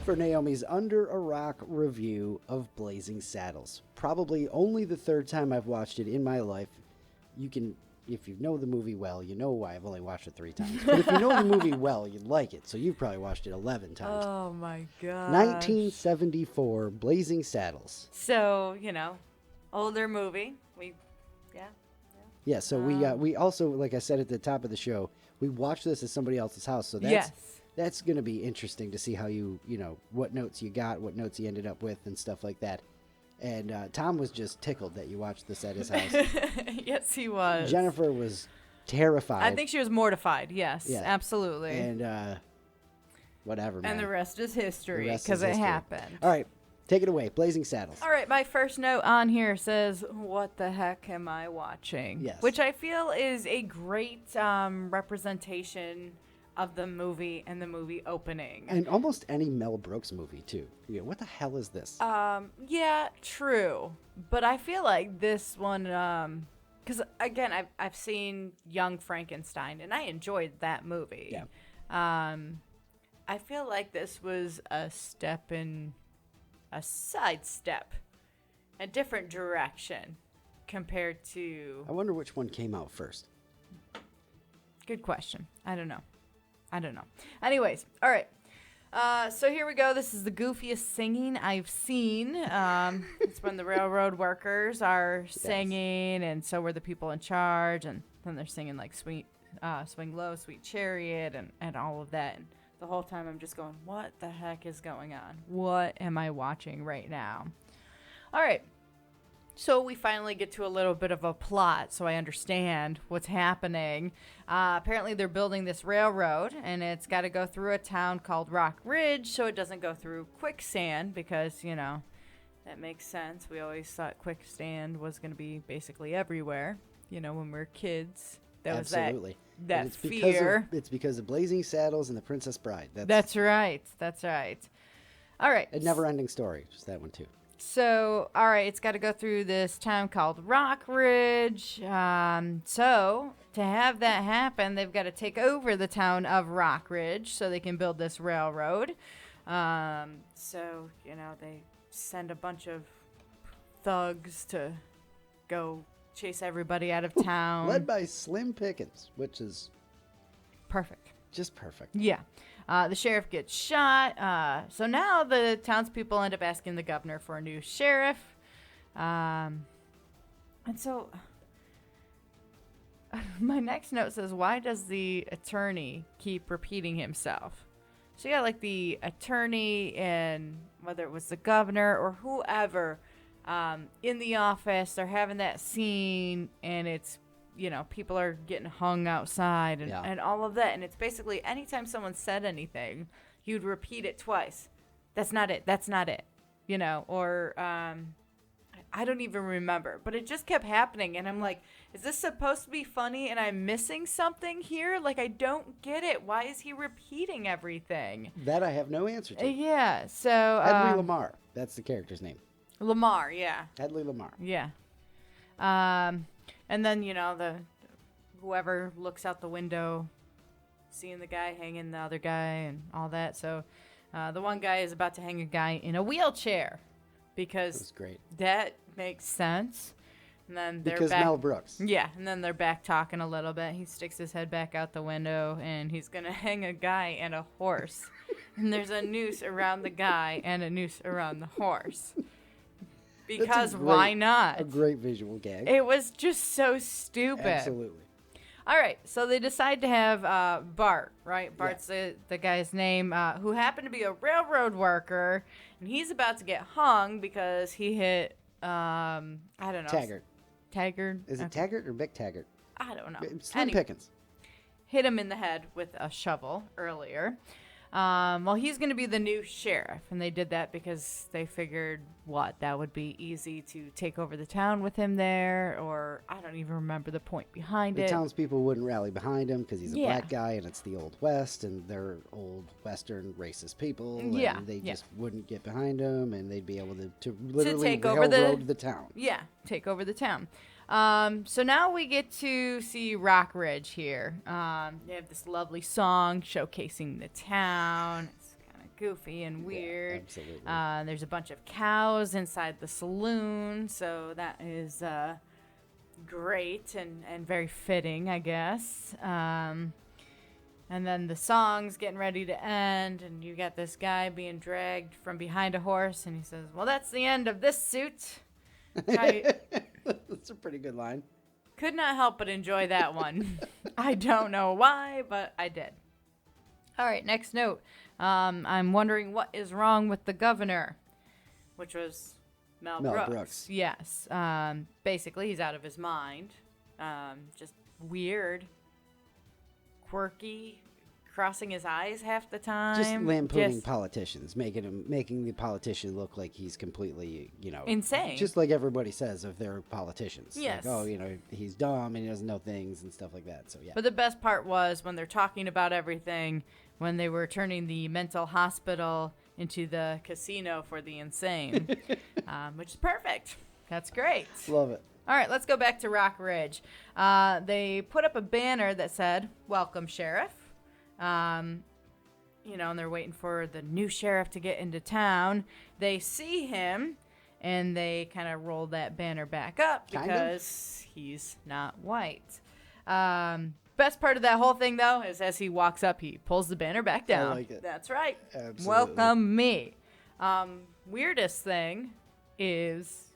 for Naomi's Under a Rock review of Blazing Saddles. Probably only the third time I've watched it in my life. You can... If you know the movie well, you know why I've only watched it 3 times. But if you know the movie well, you like it. So you've probably watched it 11 times. Oh, my God. 1974, Blazing Saddles. So, older movie. Yeah, so we also, like I said at the top of the show, we watched this at somebody else's house. So that's going to be interesting to see how you what notes you got, what notes you ended up with and stuff like that. And Tom was just tickled that you watched this at his house. Yes, he was. Jennifer was terrified. I think she was mortified. Yes, absolutely. And whatever, man. And the rest is history because it happened. All right, take it away. Blazing Saddles. All right, my first note on here says, "What the heck am I watching?" Yes. Which I feel is a great representation of the movie and the movie opening. And almost any Mel Brooks movie, too. Yeah, what the hell is this? Yeah, true. But I feel like this one, because, again, I've seen Young Frankenstein, and I enjoyed that movie. Yeah. I feel like this was a sidestep, a different direction compared to... I wonder which one came out first. Good question. I don't know. Anyways, all right. So here we go. This is the goofiest singing I've seen. It's when the railroad workers are singing, and so were the people in charge, and then they're singing like Swing Low, Sweet Chariot, and all of that. And the whole time I'm just going, what the heck is going on? What am I watching right now? All right. So we finally get to a little bit of a plot so I understand what's happening. Apparently they're building this railroad, and it's got to go through a town called Rock Ridge, so it doesn't go through quicksand because, that makes sense. We always thought quicksand was going to be basically everywhere, when we were kids. That Absolutely. Was that fear. It's because of Blazing Saddles and The Princess Bride. That's right. All right. A never-ending story. Just that one, too. So, all right, it's got to go through this town called Rock Ridge. So, to have that happen, they've got to take over the town of Rock Ridge so they can build this railroad. So, they send a bunch of thugs to go chase everybody out of town. Led by Slim Pickens, which is perfect. Just perfect. Yeah. The sheriff gets shot. So now the townspeople end up asking the governor for a new sheriff. And so my next note says, why does the attorney keep repeating himself? So you got like the attorney and whether it was the governor or whoever in the office, they're having that scene and it's, people are getting hung outside and all of that. And it's basically anytime someone said anything, you'd repeat it twice. That's not it. That's not it. Or I don't even remember. But it just kept happening. And I'm like, is this supposed to be funny and I'm missing something here? Like, I don't get it. Why is he repeating everything? That I have no answer to. Yeah. So. Hedley Lamar. That's the character's name. Lamar, yeah. Hedley Lamar. Yeah. And then, the whoever looks out the window, seeing the guy hanging the other guy and all that. So the one guy is about to hang a guy in a wheelchair because that's great. That makes sense. And then they're because back, Mel Brooks. Yeah, and then they're back talking a little bit. He sticks his head back out the window and he's going to hang a guy and a horse. And there's a noose around the guy and a noose around the horse. Because why not? A great visual gag. It was just so stupid. Absolutely. All right, so they decide to have Bart, right? Bart's the guy's name, who happened to be a railroad worker, and he's about to get hung because he hit, I don't know. Taggart. Taggart? Is it Taggart or Mick Taggart? I don't know. Slim Pickens. Hit him in the head with a shovel earlier. Well, he's going to be the new sheriff, and they did that because they figured, that would be easy to take over the town with him there, or I don't even remember the point behind it. The townspeople wouldn't rally behind him because he's a black guy, and it's the Old West, and they're old Western racist people, and they just wouldn't get behind him, and they'd be able to literally take railroad the town. Yeah, take over the town. So now we get to see Rock Ridge here. They have this lovely song showcasing the town. It's kind of goofy and weird. Yeah, absolutely. There's a bunch of cows inside the saloon, so that is great and very fitting, I guess. And then the song's getting ready to end, and you got this guy being dragged from behind a horse, and he says, well, that's the end of this suit. That's a pretty good line. Could not help but enjoy that one. I don't know why, but I did. All right, next note. I'm wondering what is wrong with the governor, which was Mel Brooks. Yes. Basically, he's out of his mind. Just weird, quirky, crossing his eyes half the time. Just lampooning politicians, making the politician look like he's completely, insane. Just like everybody says of their politicians. Yes. Like, he's dumb and he doesn't know things and stuff like that. So yeah. But the best part was when they're talking about everything, when they were turning the mental hospital into the casino for the insane, which is perfect. That's great. Love it. All right, let's go back to Rock Ridge. They put up a banner that said, "Welcome, Sheriff." And they're waiting for the new sheriff to get into town. They see him, and they kind of roll that banner back up because he's not white. Best part of that whole thing, though, is as he walks up, he pulls the banner back down. I like it. That's right. Absolutely. Welcome me. Weirdest thing is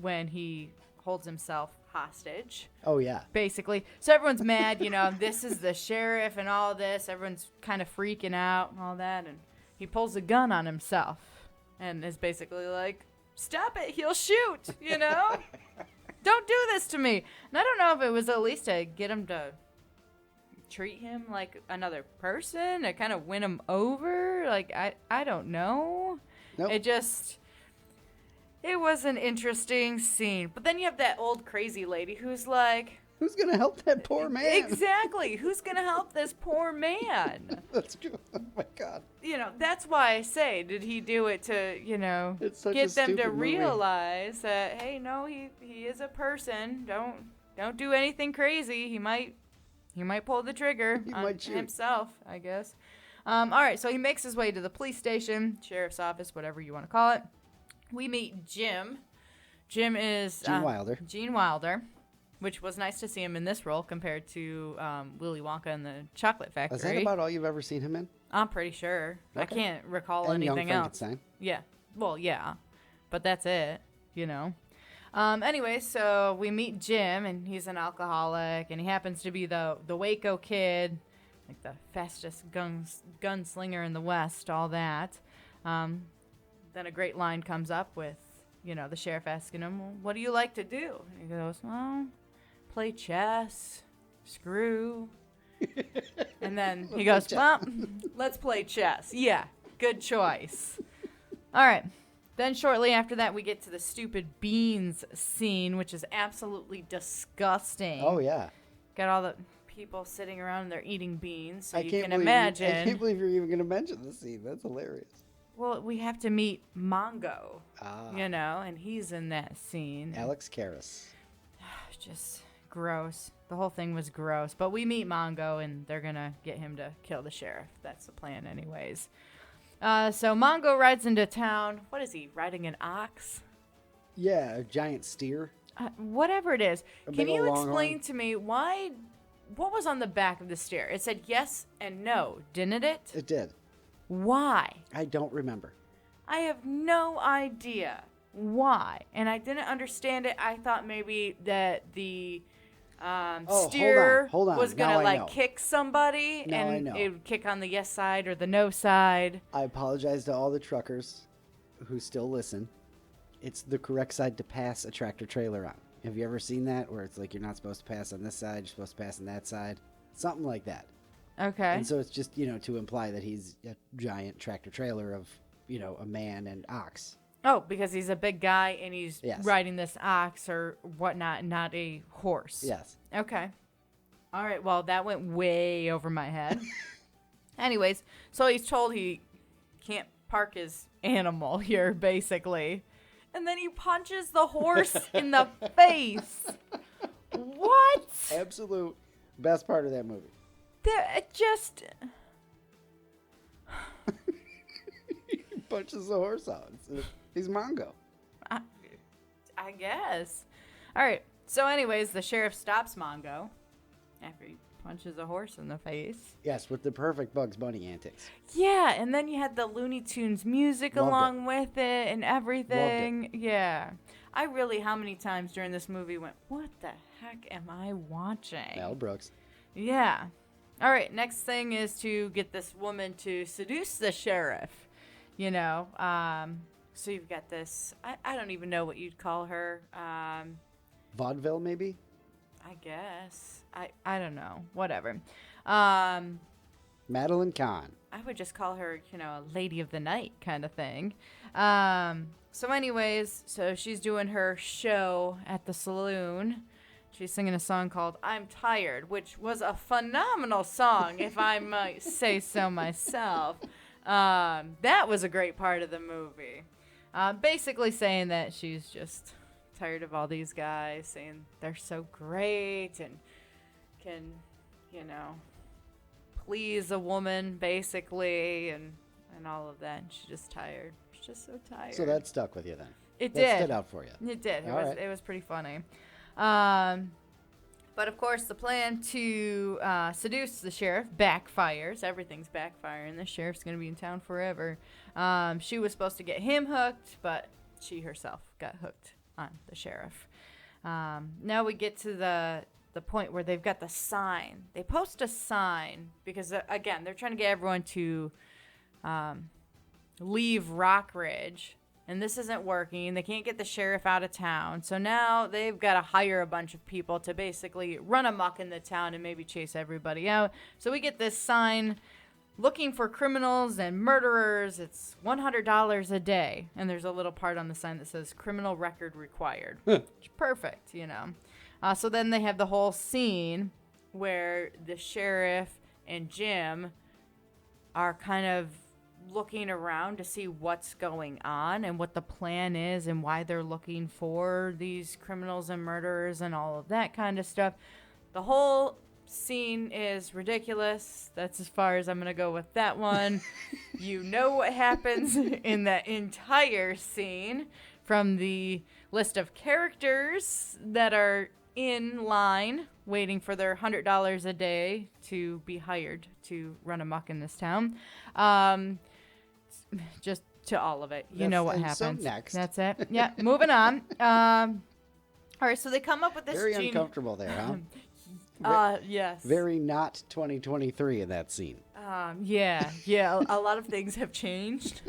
when he holds himself hostage. Oh, yeah. Basically. So everyone's mad, this is the sheriff and all this. Everyone's kind of freaking out and all that. And he pulls a gun on himself and is basically like, stop it, he'll shoot, Don't do this to me. And I don't know if it was at least to get him to treat him like another person, to kind of win him over. Like, I don't know. Nope. It was an interesting scene. But then you have that old crazy lady who's like, who's going to help that poor man? Exactly. Who's going to help this poor man? That's true. Oh, my God. That's why I say, did he do it to, get them to realize that, hey, no, he is a person. Don't do anything crazy. He might pull the trigger on himself, I guess. All right, so he makes his way to the police station, sheriff's office, whatever you want to call it. We meet Jim. Jim is Gene Wilder, which was nice to see him in this role compared to Willy Wonka and the Chocolate Factory. Is that about all you've ever seen him in? I'm pretty sure. Okay. I can't recall and anything Young else. Frankenstein. Yeah. Well, yeah. But that's it, Anyway, so we meet Jim, and he's an alcoholic, and he happens to be the Waco kid, like the fastest gunslinger in the West, all that. Then a great line comes up with, the sheriff asking him, well, what do you like to do? And he goes, well, play chess, screw. And then he goes, well, let's play chess. Yeah, good choice. All right. Then shortly after that, we get to the stupid beans scene, which is absolutely disgusting. Oh, yeah. Got all the people sitting around and they're eating beans, so I you can imagine. I can't believe you're even going to mention the scene. That's hilarious. Well, we have to meet Mongo, and he's in that scene. Alex Karras. Just gross. The whole thing was gross. But we meet Mongo, and they're going to get him to kill the sheriff. That's the plan anyways. So Mongo rides into town. What is he, riding an ox? Yeah, a giant steer. Whatever it is. Can you explain Longhorn? to me what was on the back of the steer? It said yes and no, didn't it? It did. Why? I don't remember. I have no idea why. And I didn't understand it. I thought maybe that the steer hold on. was going to kick somebody and it would kick on the yes side or the no side. I apologize to all the truckers who still listen. It's the correct side to pass a tractor trailer on. Have you ever seen that where it's like you're not supposed to pass on this side, you're supposed to pass on that side? Something like that. Okay. And so it's just, to imply that he's a giant tractor trailer of, a man and ox. Oh, because he's a big guy and he's Yes. riding this ox or whatnot, not a horse. Yes. Okay. All right. Well, that went way over my head. Anyways, so he's told he can't park his animal here, basically. And then he punches the horse in the face. What? Absolute best part of that movie. He punches the horse out. He's Mongo. I guess. All right. So anyways, the sheriff stops Mongo after he punches a horse in the face. Yes, with the perfect Bugs Bunny antics. Yeah, and then you had the Looney Tunes music along with it and everything. Loved it. Yeah. I really, how many times during this movie went, what the heck am I watching? Mel Brooks. Yeah. All right, next thing is to get this woman to seduce the sheriff. So you've got this, I don't even know what you'd call her. Vaudeville, maybe? I guess. I don't know. Whatever. Madeline Kahn. I would just call her, a lady of the night kind of thing. So anyways, so she's doing her show at the saloon. She's singing a song called I'm Tired, which was a phenomenal song, if I might say so myself. That was a great part of the movie. Basically saying that she's just tired of all these guys saying they're so great and can, please a woman, basically, and all of that. And she's just tired. She's just so tired. So that stuck with you then? It that did. Stood out for you? It did. All right. It was pretty funny. But of course, the plan to seduce the sheriff backfires. Everything's backfiring. The sheriff's going to be in town forever. She was supposed to get him hooked, but she herself got hooked on the sheriff. Now we get to the point where they've got the sign. They post a sign because, again, they're trying to get everyone to leave Rockridge. And this isn't working. They can't get the sheriff out of town. So now they've got to hire a bunch of people to basically run amok in the town and maybe chase everybody out. So we get this sign looking for criminals and murderers. It's $100 a day. And there's a little part on the sign that says criminal record required. Perfect, So then they have the whole scene where the sheriff and Jim are kind of looking around to see what's going on and what the plan is and why they're looking for these criminals and murderers and all of that kind of stuff. The whole scene is ridiculous. That's as far as I'm going to go with that one. You know what happens in that entire scene from the list of characters that are in line waiting for their $100 a day to be hired to run amok in this town. Just to all of it. You know what happens. So next. That's it. Yeah, moving on. All right, so they come up with this Very uncomfortable there, huh? Yes. Very not 2023 in that scene. Yeah. A lot of things have changed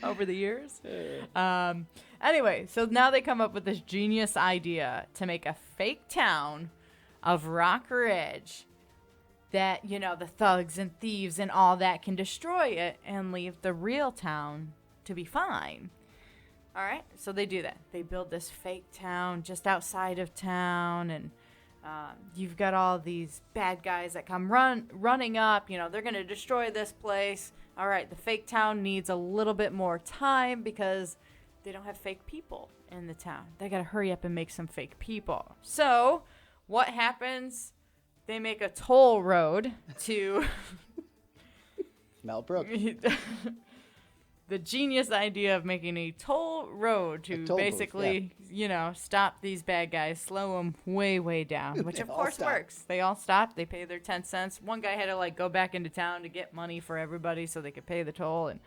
over the years. Anyway, so now they come up with this genius idea to make a fake town of Rock Ridge that, you know, the thugs and thieves and all that can destroy it and leave the real town to be fine. All right, so they do that. They build this fake town just outside of town, and you've got all these bad guys that come running up. You know, they're going to destroy this place. All right, the fake town needs a little bit more time because they don't have fake people in the town. They got to hurry up and make some fake people. So what happens? They make a toll road to Melbrook. The genius idea of making a toll road to basically, you know, stop these bad guys, slow them way, way down, which of course works. They all stop. They pay their 10 cents. One guy had to like go back into town to get money for everybody so they could pay the toll, and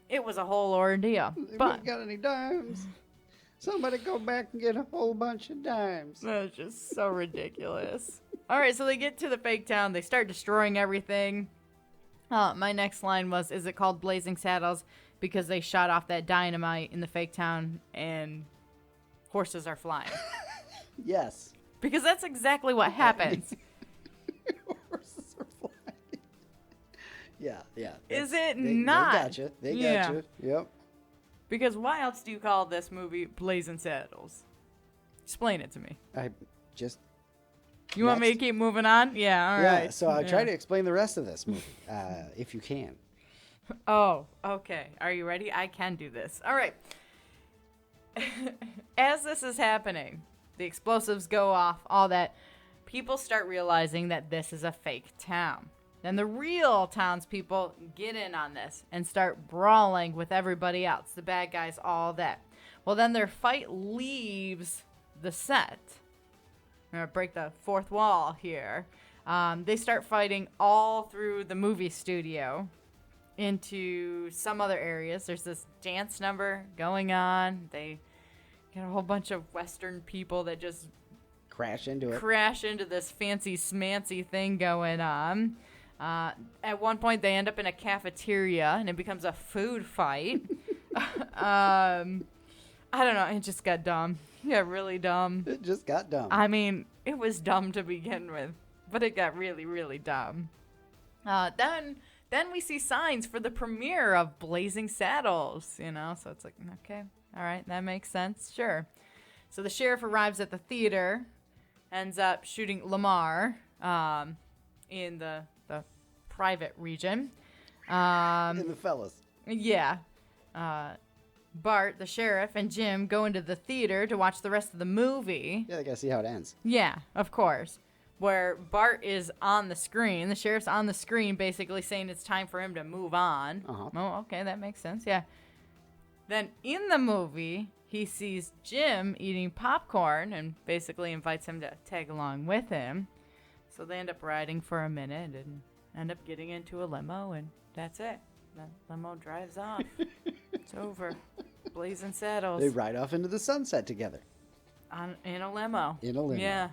it was a whole ordeal. But got any dimes? Somebody go back and get a whole bunch of dimes. That's just so ridiculous. All right, so they get to the fake town. They start destroying everything. My next line was, is it called Blazing Saddles? Because they shot off that dynamite in the fake town and horses are flying. Yes. Because that's exactly what happens. Horses are flying. Yeah. Is it not? They gotcha. Yep. Because why else do you call this movie Blazing Saddles? Explain it to me. You want me to keep moving on? Yeah, all right. So I'll try to explain the rest of this movie, if you can. Oh, okay. Are you ready? I can do this. All right. As this is happening, the explosives go off, all that, people start realizing that this is a fake town. Then the real townspeople get in on this and start brawling with everybody else, the bad guys, all that. Well, then their fight leaves the set. I'm going to break the fourth wall here. They start fighting all through the movie studio into some other areas. There's this dance number going on. They get a whole bunch of Western people that just crash into this fancy smancy thing going on. At one point, they end up in a cafeteria, and it becomes a food fight. I don't know. It just got dumb. Yeah, really dumb. It just got dumb. I mean, it was dumb to begin with, but it got really, really dumb. Then we see signs for the premiere of Blazing Saddles, you know, so it's like, okay, all right, that makes sense, sure. So the sheriff arrives at the theater, ends up shooting Lamar in the private region. In the fellas. Yeah. Bart, the sheriff, and Jim go into the theater to watch the rest of the movie. Yeah, they gotta see how it ends. Yeah, of course. Where Bart is on the screen, the sheriff's on the screen basically saying it's time for him to move on. Uh-huh. Oh, okay, that makes sense, yeah. Then in the movie, he sees Jim eating popcorn and basically invites him to tag along with him. So they end up riding for a minute and end up getting into a limo, and that's it. The limo drives off. It's over. Blazing Saddles. They ride off into the sunset together. In a limo. Yeah.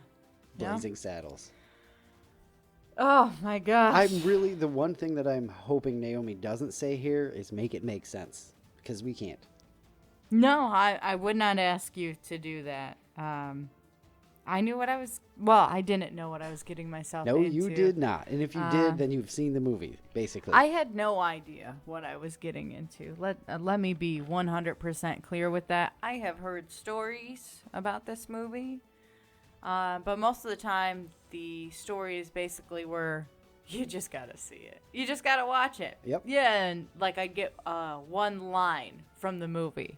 Blazing Saddles. Oh my gosh. The one thing that I'm hoping Naomi doesn't say here is make it make sense, because we can't. No, I would not ask you to do that. I knew I didn't know what I was getting myself into. No, you did not. And if you did, then you've seen the movie, basically. I had no idea what I was getting into. Let me be 100% clear with that. I have heard stories about this movie. But most of the time, the stories basically were, you just gotta see it. You just gotta watch it. Yep. Yeah, and like I'd get one line from the movie.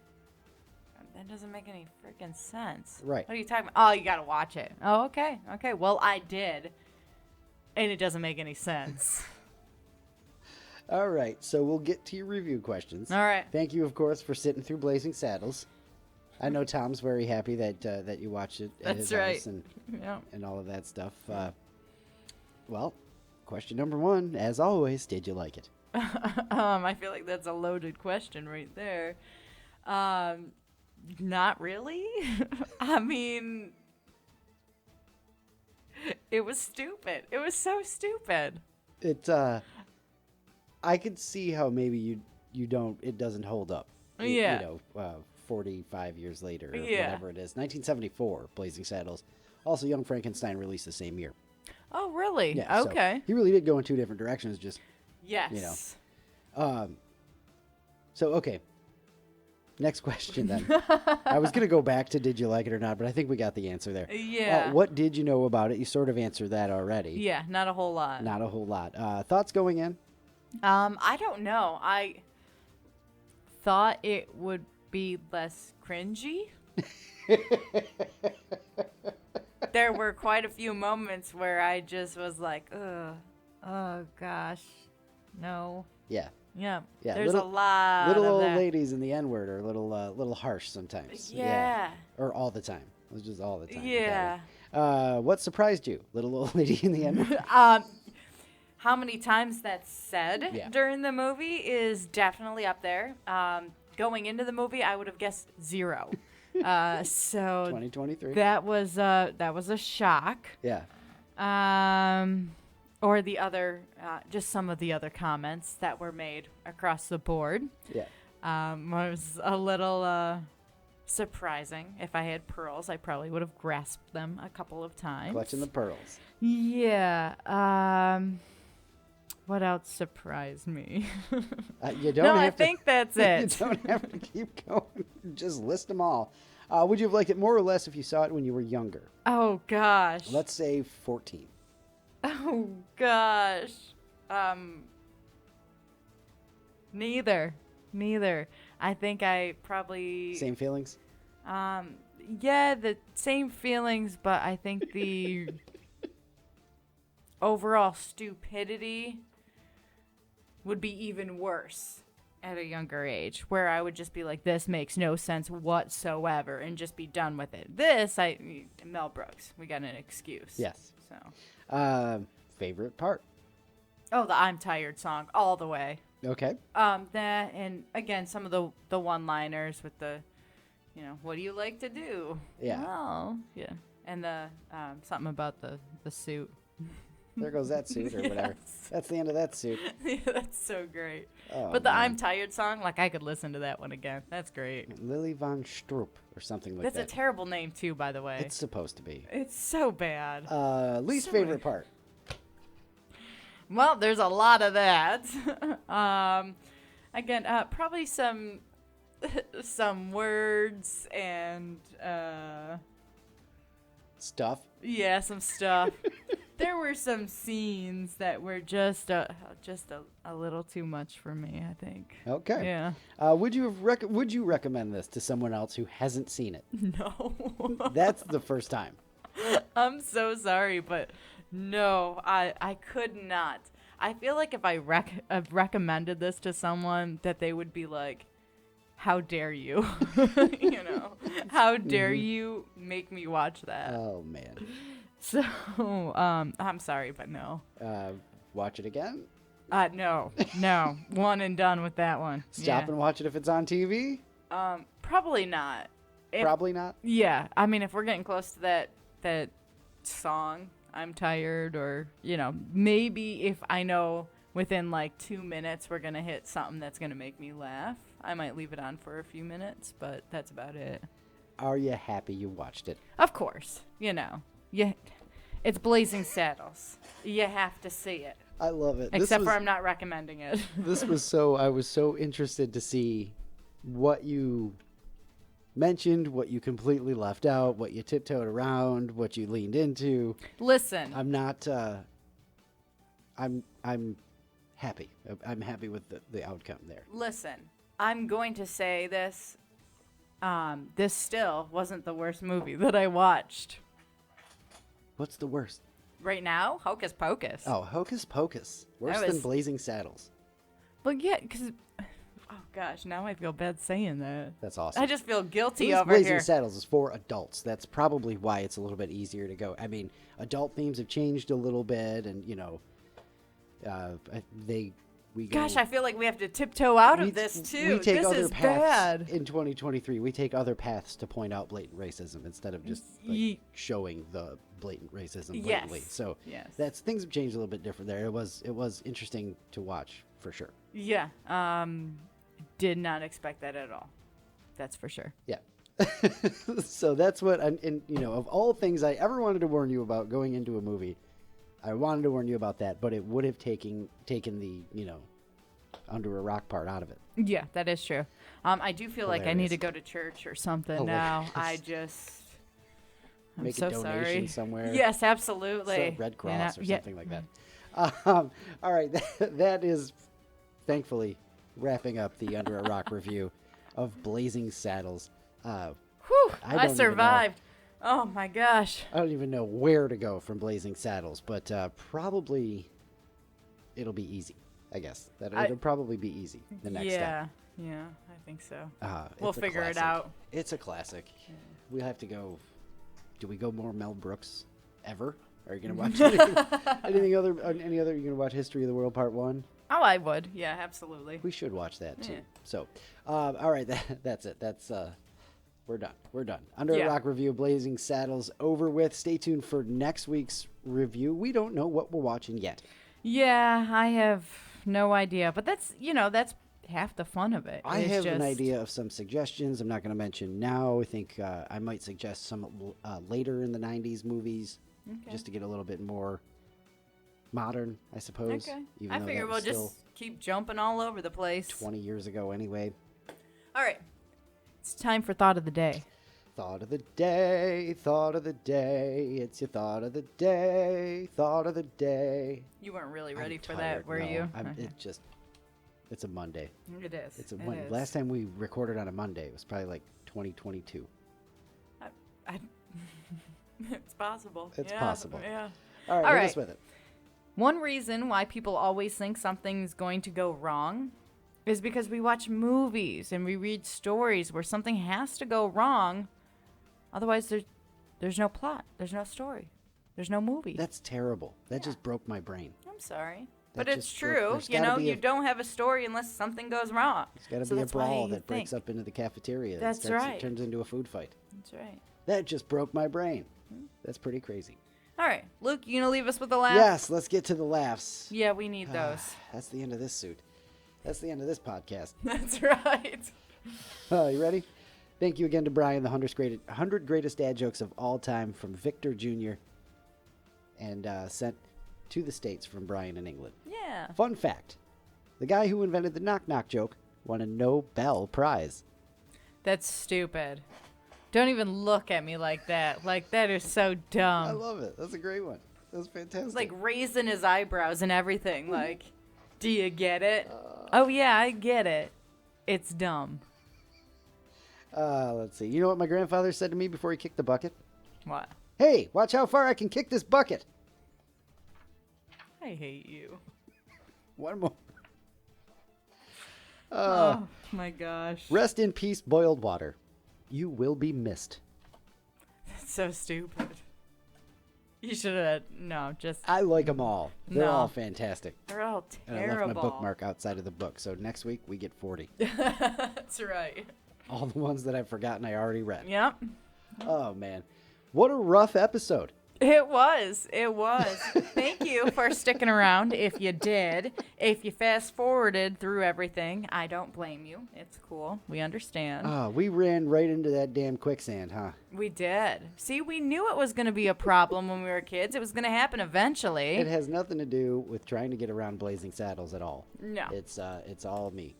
That doesn't make any freaking sense. Right. What are you talking about? Oh, you gotta watch it. Oh, okay. Okay, well, I did. and it doesn't make any sense. All right, so we'll get to your review questions. All right. Thank you, of course, for sitting through Blazing Saddles. I know Tom's very happy that you watched it at his house and all of that stuff. Well, question number 1, as always, did you like it? I feel like that's a loaded question right there. Not really. I mean, it was stupid. It was so stupid. It I could see how maybe it doesn't hold up. Yeah. 45 years later or Yeah. whatever it is. 1974, Blazing Saddles. Also, Young Frankenstein released the same year. Oh, really? Yeah, so Okay. he really did go in 2 different directions, just Yes. So, okay. Next question then. I was going to go back to did you like it or not, but I think we got the answer there. Yeah. What did you know about it? You sort of answered that already. Yeah, not a whole lot. Not a whole lot. Thoughts going in? I don't know. I thought it would be less cringy. There were quite a few moments where I just was like, ugh, oh gosh, no. Yeah. Yeah. Yeah, There's little- a lot Little of old that. ladies in the N-word are a little harsh sometimes. Yeah. Or all the time. It was just all the time. Yeah. What surprised you? Little old lady in the N-word? How many times that's said Yeah. during the movie is definitely up there. Going into the movie, I would have guessed 0. So 2023. that was a shock. Yeah. Or the other, just some of the other comments that were made across the board. Yeah. Was a little surprising. If I had pearls, I probably would have grasped them a couple of times. Clutching the pearls. Yeah. What else surprised me? You don't No, have I to, think that's it. You don't have to keep going. Just list them all. Would you have liked it more or less if you saw it when you were younger? Oh gosh. Let's say 14. Oh gosh. Neither. I think I probably Same feelings? yeah, the same feelings, but I think the overall stupidity would be even worse at a younger age, where I would just be like, this makes no sense whatsoever, and just be done with it. Mel Brooks, we got an excuse. Yes. So. Favorite part? Oh, the I'm Tired song, all the way. Okay. That, and again, some of the one-liners with the, what do you like to do? Yeah. Oh, yeah. And the, something about the suit. There goes that suit or whatever. Yes. That's the end of that suit. Yeah, that's so great. Oh, But the man. I'm Tired song, like, I could listen to that one again. That's great. Lily von Stroop or something like That's that. a terrible name, too, by the way. It's supposed to be. It's so bad. Least So favorite part? Well, there's a lot of that. Again, probably some words and Stuff. yeah, some stuff. There were some scenes that were just a little too much for me, I think. Okay. Yeah. Would you recommend this to someone else who hasn't seen it? No. That's the first time. I'm so sorry, but no, I could not. I feel like if I recommended this to someone, that they would be like, how dare you? How dare you make me watch that? Oh man. So, I'm sorry, but no. Watch it again. No, one and done with that one. Stop and watch it if it's on TV. Probably not. Probably not. Yeah, I mean, if we're getting close to that song, I'm Tired, or maybe if I know within like 2 minutes we're gonna hit something that's gonna make me laugh, I might leave it on for a few minutes, but that's about it. Are you happy you watched it? Of course, it's Blazing Saddles. You have to see it. I love it. Except for I'm not recommending it. I was so interested to see what you mentioned, what you completely left out, what you tiptoed around, what you leaned into. Listen. I'm not, I'm happy. I'm happy with the outcome there. Listen, I'm going to say this. This still wasn't the worst movie that I watched. What's the worst? Right now, Hocus Pocus. Oh, Hocus Pocus. Worse That than was- Blazing Saddles. Well, yeah, because oh gosh, now I feel bad saying that. That's awesome. I just feel At guilty least over Blazing here. Saddles is for adults. That's probably why it's a little bit easier to go. I mean, adult themes have changed a little bit, and you know, we go. Gosh, I feel like we have to tiptoe out we- of this too. We take This other is paths bad. in 2023. We take other paths to point out blatant racism instead of just Ye- showing the blatant racism Yes. blatantly. So Yes. that's things have changed a little bit different there. It was interesting to watch for sure. Yeah. Did not expect that at all. That's for sure. Yeah. So that's what, and you know, of all things I ever wanted to warn you about going into a movie, I wanted to warn you about that, but it would have taken the, you know, under a rock part out of it. Yeah, that is true. I do feel like I need Hilarious. to go to church or something now. I'm Make so a donation sorry. somewhere. Yes, absolutely. So Red Cross or yeah. something like that. All right, that is thankfully wrapping up the Under a Rock review of Blazing Saddles. Whew, I don't I even survived. Oh my gosh. I don't even know where to go from Blazing Saddles, but probably it'll be easy. I guess it'll probably be easy the next time. Yeah, I think so. It's We'll a figure it classic. out. It's a classic. We'll have to go. Do we go more Mel Brooks ever? Are you gonna watch any other? You gonna watch History of the World Part 1? Oh, I would. Yeah, absolutely. We should watch that too. Yeah. So, all right, that's it. That's we're done. We're done. Under a Yeah. Rock review, Blazing Saddles over with. Stay tuned for next week's review. We don't know what we're watching yet. Yeah, I have no idea, but that's half the fun of it. I is have an just- idea of some suggestions. I'm not going to mention now. I think I might suggest some later in the 90s movies, Okay. just to get a little bit more modern, I suppose. Okay. Even I though figure that we'll was still just keep jumping all over the place. 20 years ago anyway. All right. It's time for thought of the day. Thought of the day, thought of the day. It's your thought of the day, thought of the day. You weren't really ready I'm for tired. that, were No, you? Okay. It's a Monday. It is. It's a It Monday. is. Last time we recorded on a Monday, it was probably like 2022. It's possible. It's Yeah, possible. Yeah. All right, All hit right. us with it. One reason why people always think something's going to go wrong is because we watch movies and we read stories where something has to go wrong. Otherwise, there's no plot. There's no story. There's no movie. That's terrible. That just broke my brain. I'm sorry. That But it's just broke- true. there's You gotta know, be you a- don't have a story unless something goes wrong. There's got to So be a that's why brawl you that breaks think. up into the cafeteria. That's It right. turns into a food fight. That's right. That just broke my brain. That's pretty crazy. All right. Luke, you going to leave us with a laugh? Yes, let's get to the laughs. Yeah, we need those. That's the end of this suit. That's the end of this podcast. That's right. You ready? Thank you again to Brian, the 100 greatest dad jokes of all time from Victor Jr. and sent to the States from Brian in England. Yeah. Fun fact, the guy who invented the knock-knock joke won a Nobel Prize. That's stupid. Don't even look at me like that. Like, that is so I dumb. love it. That's a great one. That's fantastic. It's like raising his eyebrows and everything. Like, do you get it? Oh, yeah, I get it. It's dumb. Let's see. You know what my grandfather said to me before he kicked the bucket? What? Hey, watch how far I can kick this bucket. I hate you. One more. Oh, my gosh. Rest in peace, boiled water. You will be missed. That's so stupid. You should have. No, just. I like them all. They're No. all fantastic. They're all And I left terrible. my bookmark outside of the book, so next week we get 40. That's right. All the ones that I've forgotten I already read. Yep. Oh, man. What a rough episode. It was. It was. Thank you for sticking around if you did. If you fast forwarded through everything, I don't blame you. It's cool. We understand. Oh, we ran right into that damn quicksand, huh? We did. See, we knew it was going to be a problem when we were kids. It was going to happen eventually. It has nothing to do with trying to get around Blazing Saddles at all. No. It's all me.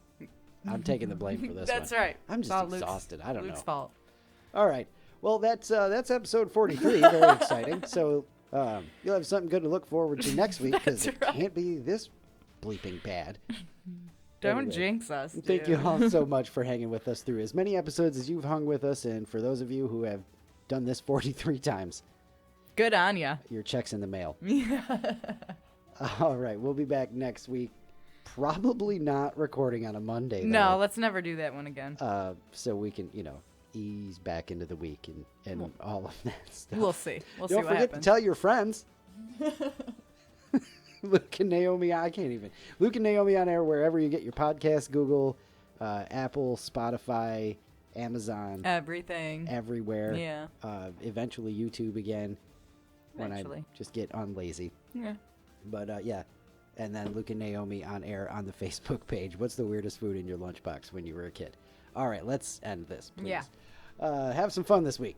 I'm taking the blame for this That's one. right. I'm It's just all Luke's- exhausted. I don't Luke's know. fault. All right. Well, that's episode 43. Very exciting. So you'll have something good to look forward to next week because That's it right. can't be this bleeping bad. Don't Anyway, jinx us. Thank you all so much for hanging with us through as many episodes as you've hung with us, and for those of you who have done this 43 times, Good on ya. Your check's in the mail. Yeah. All right, we'll be back next week. Probably not recording on a Monday, though. No, let's never do that one again. So we can, ease back into the week and all of that stuff. We'll see. We'll see Don't what forget happens. to tell your friends. Luke and Naomi, I can't even. Luke and Naomi on air wherever you get your podcast, Google, Apple, Spotify, Amazon, Everything. everywhere. Yeah. Eventually YouTube again when I Eventually. just get unlazy. Yeah. But yeah. And then Luke and Naomi on air on the Facebook page. What's the weirdest food in your lunchbox when you were a kid? All right, let's end this, please. Yeah. Have some fun this week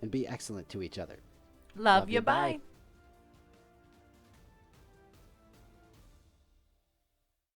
and be excellent to each other. Love you. Bye.